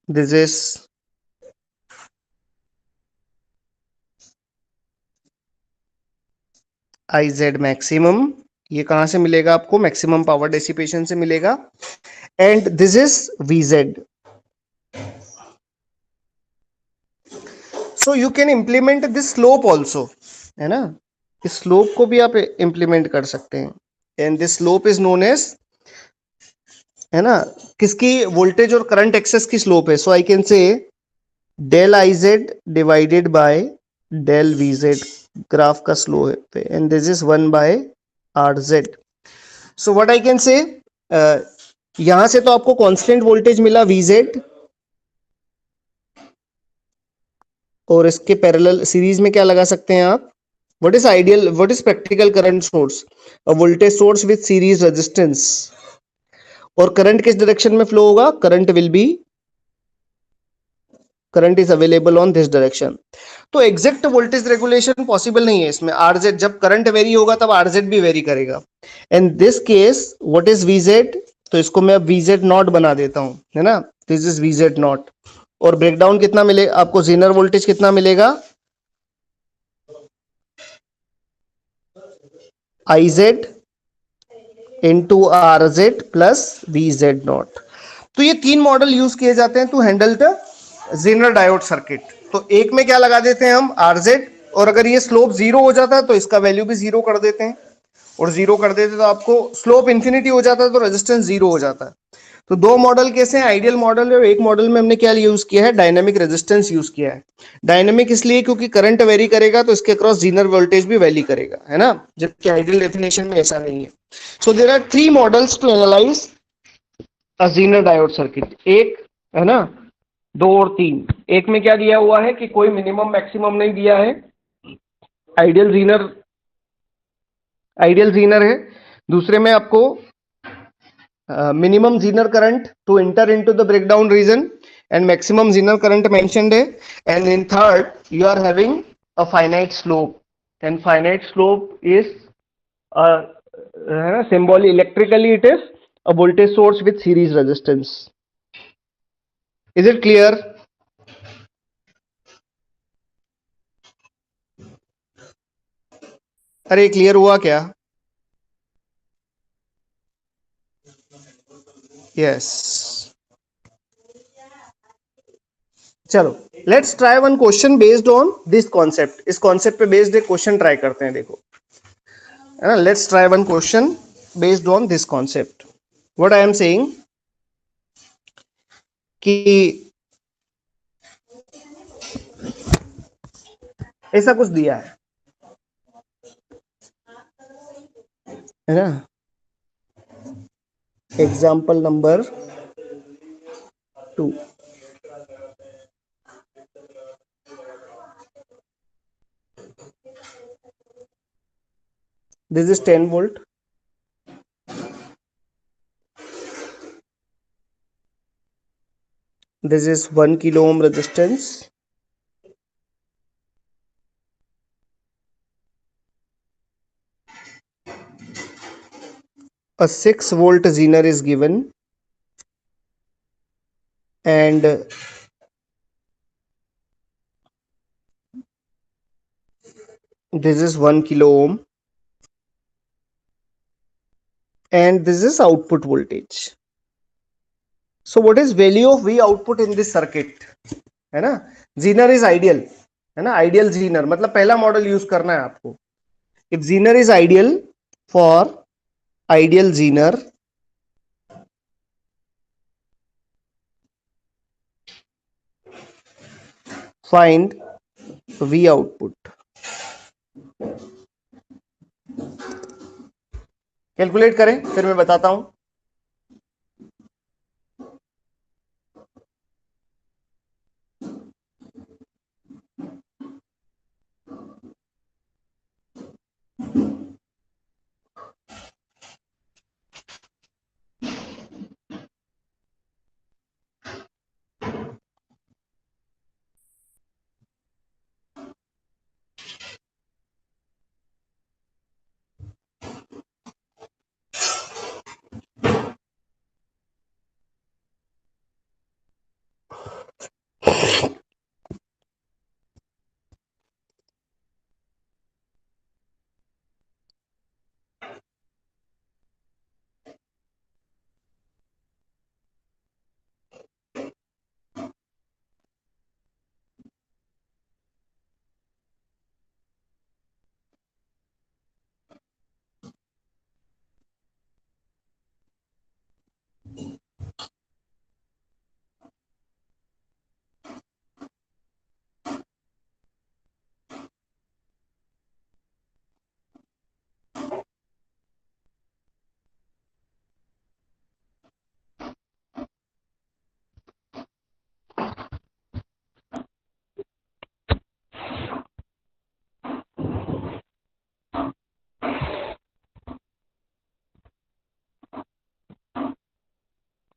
this is Iz maximum, ये कहां से मिलेगा आपको, मैक्सिमम पावर डेसिपेशन से मिलेगा, and this is Vz। So you can implement this slope also, है ना, इस स्लोप को भी आप इंप्लीमेंट कर सकते हैं, and this slope is known as, है ना, किसकी, वोल्टेज और करंट एक्सेस की स्लोप है। So I can say del Iz divided by del Vz, graph का स्लोप है, and this is 1 by Rz। So what I can say, यहां से तो आपको कांस्टेंट वोल्टेज मिला Vz, और इसके पैरेलल सीरीज में क्या लगा सकते हैं आप? What is practical current source? A voltage source with series resistance. और करंट किस डायरेक्शन में फ्लो होगा? Current is available on this direction. तो एग्जैक्ट वोल्टेज रेगुलेशन पॉसिबल नहीं है इसमें। आरजेड जब करंट वेरी होगा तब आरजेड भी वेरी करेगा। In this case what is VZ? तो इसको मैं अब वीजेड नॉट बना देता हूं, है ना? This is VZ naught. और ब्रेकडाउन कितना मिलेगा आपको? जीनर वोल्टेज कितना मिलेगा? I Z into R Z plus V Z naught. तो ये तीन मॉडल यूज किए जाते हैं to handle the Zener diode circuit. तो एक में क्या लगा देते हैं हम? आरजेड। और अगर ये स्लोप जीरो हो जाता है तो इसका वैल्यू भी जीरो कर देते हैं। और जीरो कर देते तो आपको स्लोप इंफिनिटी हो जाता है तो रेजिस्टेंस जीरो हो जाता है। तो दो मॉडल कैसे हैं? आइडियल मॉडल है। और एक मॉडल में हमने क्या यूज किया है? डायनेमिक रेजिस्टेंस यूज किया है। डायनेमिक इसलिए क्योंकि करंट वेरी करेगा तो इसके अक्रॉस जीनर वोल्टेज भी वेरी करेगा, है ना? जबकि आइडियल डेफिनेशन में ऐसा नहीं है। So there are three models to analyse a Zener diode circuit. एक, है ना, दो और तीन। एक में क्या दिया हुआ है कि कोई मिनिमम मैक्सिमम नहीं दिया है, आइडियल जीनर, आइडियल जीनर है। दूसरे में आपको minimum zener current to enter into the breakdown region and maximum zener current mentioned है. And in third you are having a finite slope, and finite slope is symbol electrically it is a voltage source with series resistance. Is it clear? अरे clear हुआ क्या? Yes. चलो let's try one question based on this concept. इस concept पे based एक question try करते हैं, देखो, है ना? Let's try one question based on this concept. What I am saying कि ऐसा कुछ दिया है ना? Example number 2। This is 10 volt. This is 1 kilo ohm resistance. A 6 volt zener is given and this is 1 kilo ohm and this is output voltage. So what is value of V output in this circuit? है ना? zener is ideal, है ना? Ideal zener मतलब पहला model use करना है आपको। if zener is ideal, for ideal zener find V output। Calculate करें फिर मैं बताता हूं।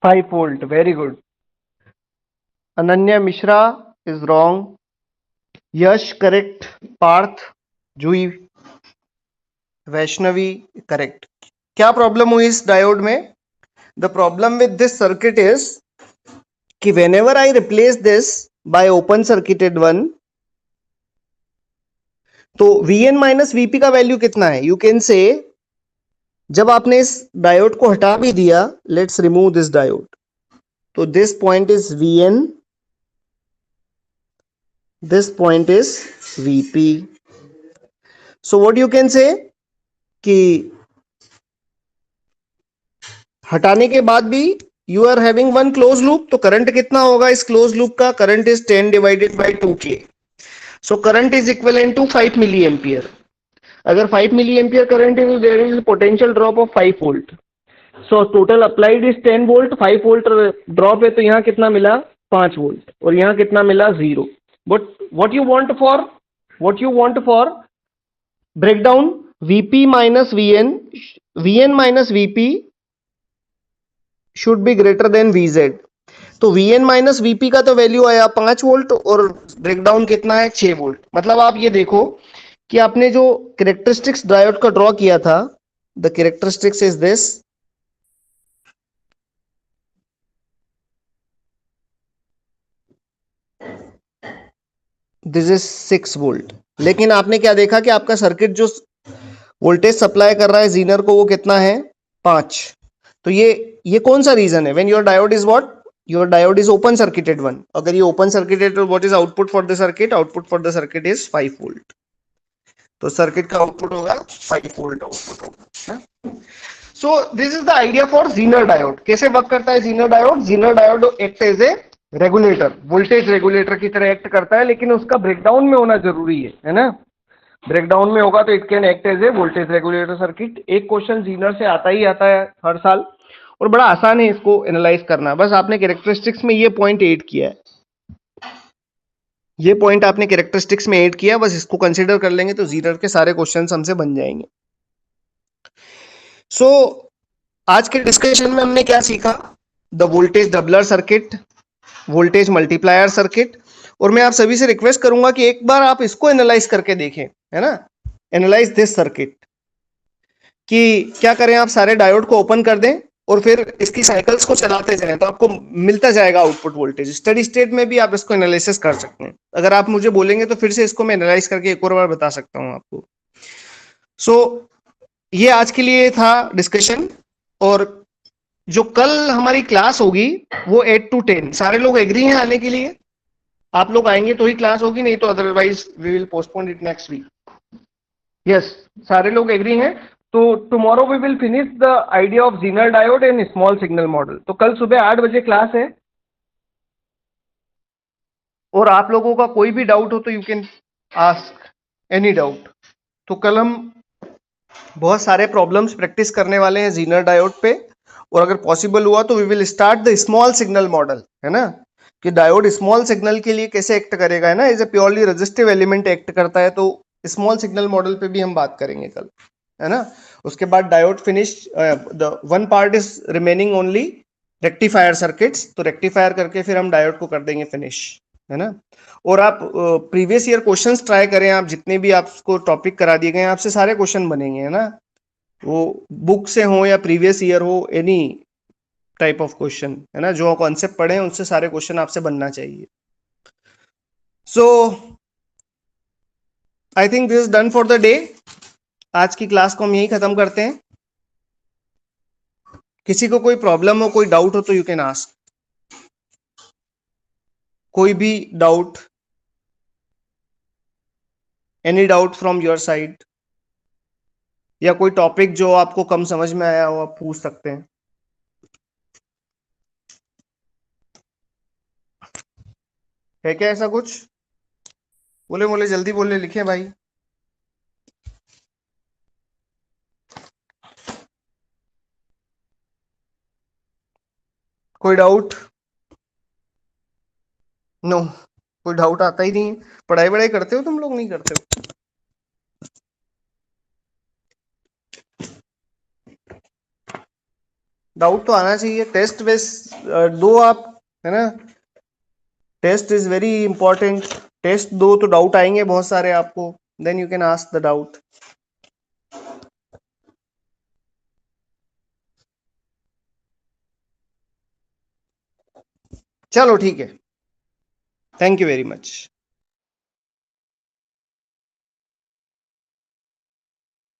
5 volt. Very good. Ananya Mishra is wrong. Yash correct. Parth, Jui, Vaishnavi correct. क्या प्रॉब्लम हुई इस डायोड में? The problem with this circuit is कि whenever I replace this by open circuited one, तो Vn माइनस Vp का value कितना है? You can से जब आपने इस डायोड को हटा भी दिया, लेट्स रिमूव दिस डायोड, तो this point is Vn, this point is Vp. So what you can say कि हटाने के बाद भी you are having one close loop, तो करंट कितना होगा इस क्लोज लूप का? Current is 10 divided by 2k. So current is equivalent to 5 milli ampere. अगर 5 मिली एम्पियर करंट है, there is potential drop of 5 volt. So total applied is 10 volt, 5 volt drop है, तो यहाँ कितना मिला? 5 वोल्ट. और यहाँ कितना मिला? 0. But what you want for breakdown? Vp minus Vn, Vn minus Vp should be greater than Vz. तो Vn माइनस Vp का तो वैल्यू आया 5 वोल्ट और ब्रेकडाउन कितना है? 6 वोल्ट. मतलब आप ये देखो कि आपने जो कैरेक्टरिस्टिक्स डायोड का ड्रॉ किया था, the characteristics is this. This is 6 volt. लेकिन आपने क्या देखा कि आपका सर्किट जो वोल्टेज सप्लाई कर रहा है जीनर को, वो कितना है? 5. तो ये कौन सा रीजन है? When your diode is what? Your diode is open circuited one. अगर ये open circuited, what is output for the circuit? Output for the circuit is 5 volt. तो सर्किट का आउटपुट होगा 5 वोल्ट आउटपुट होगा. So this is the idea for Zener diode. कैसे work करता है Zener diode? Zener diode act as a regulator, voltage regulator की तरह act करता है, लेकिन उसका ब्रेकडाउन में होना जरूरी है ना? ब्रेकडाउन में होगा तो it can act as a voltage regulator circuit. एक क्वेश्चन जीनर से आता ही आता है हर साल, और बड़ा आसान है इसको एनालाइज करना. बस आपने कैरेक्टरिस्टिक्स में ये पॉइंट ऐड किया है, ये पॉइंट आपने कैरेक्टरिस्टिक्स में ऐड किया, बस इसको कंसीडर कर लेंगे तो जीनर के सारे क्वेश्चंस हमसे बन जाएंगे. सो आज के डिस्कशन में हमने क्या सीखा? The voltage doubler circuit, voltage multiplier circuit. और मैं आप सभी से रिक्वेस्ट करूंगा कि एक बार आप इसको एनालाइज करके देखें, है ना? एनालाइज दिस सर्किट, कि क्या करें आप सारे डायोड को ओपन कर दें और फिर इसकी साइकिल्स को चलाते जाएं, तो आपको मिलता जाएगा आउटपुट वोल्टेज. स्टडी स्टेट में भी आप इसको एनालिसिस कर सकते हैं. अगर आप मुझे बोलेंगे तो फिर से इसको मैं एनालाइज करके एक और बार बता सकता हूं आपको. सो ये आज के लिए था डिस्कशन. और जो कल हमारी क्लास होगी वो 8 to 10. सारे लोग एग्री हैं आने के लिए? आप लोग आएंगे तो ही क्लास होगी, नहीं तो otherwise we will postpone it next week. Yes, सारे लोग एग्री हैं. तो tomorrow we will finish the idea of Zener diode and small signal model. तो कल सुबह 8 बजे क्लास है, और आप लोगों का कोई भी डाउट हो तो you can ask any doubt. तो कल हम बहुत सारे प्रॉब्लम्स प्रैक्टिस करने वाले हैं जीनर डायोड पे, और अगर पॉसिबल हुआ तो we will start the small signal model, है ना? कि डायोड स्मॉल सिग्नल के लिए कैसे एक्ट करेगा, है ना? As a purely resistive element act करता है, तो स्मॉल सिग्नल मॉडल पे भी हम बात करेंगे कल, है ना? उसके बाद diode finish, the one part is remaining only rectifier circuits. तो रेक्टिफायर करके फिर हम डायोड को कर देंगे फिनिश, है ना? और आप प्रीवियस ईयर क्वेश्चंस ट्राई करें. आप जितने भी आपको टॉपिक करा दिए गए हैं, आपसे सारे क्वेश्चन बनेंगे, है ना? वो बुक से हो या प्रीवियस ईयर हो, एनी टाइप ऑफ क्वेश्चन, है ना? जो कॉन्सेप्ट पढ़े हैं उनसे सारे क्वेश्चन आपसे बनना चाहिए. So I think this is done for the day. आज की क्लास को हम यही खत्म करते हैं. किसी को कोई प्रॉब्लम हो, कोई डाउट हो तो यू कैन आस्क. कोई भी doubt, any doubt from your side, या कोई टॉपिक जो आपको कम समझ में आया हो, आप पूछ सकते हैं. है क्या ऐसा कुछ? बोले बोले जल्दी बोले, लिखे भाई. कोई डाउट? नो, कोई डाउट आता ही नहीं है. पढ़ाई वढ़ाई करते हो तुम लोग, नहीं करते हो? डाउट तो आना चाहिए, टेस्ट बेस दो आप, है ना, test is very important, test दो तो डाउट आएंगे बहुत सारे आपको, then you can ask the doubt. चलो ठीक है, थैंक यू वेरी मच।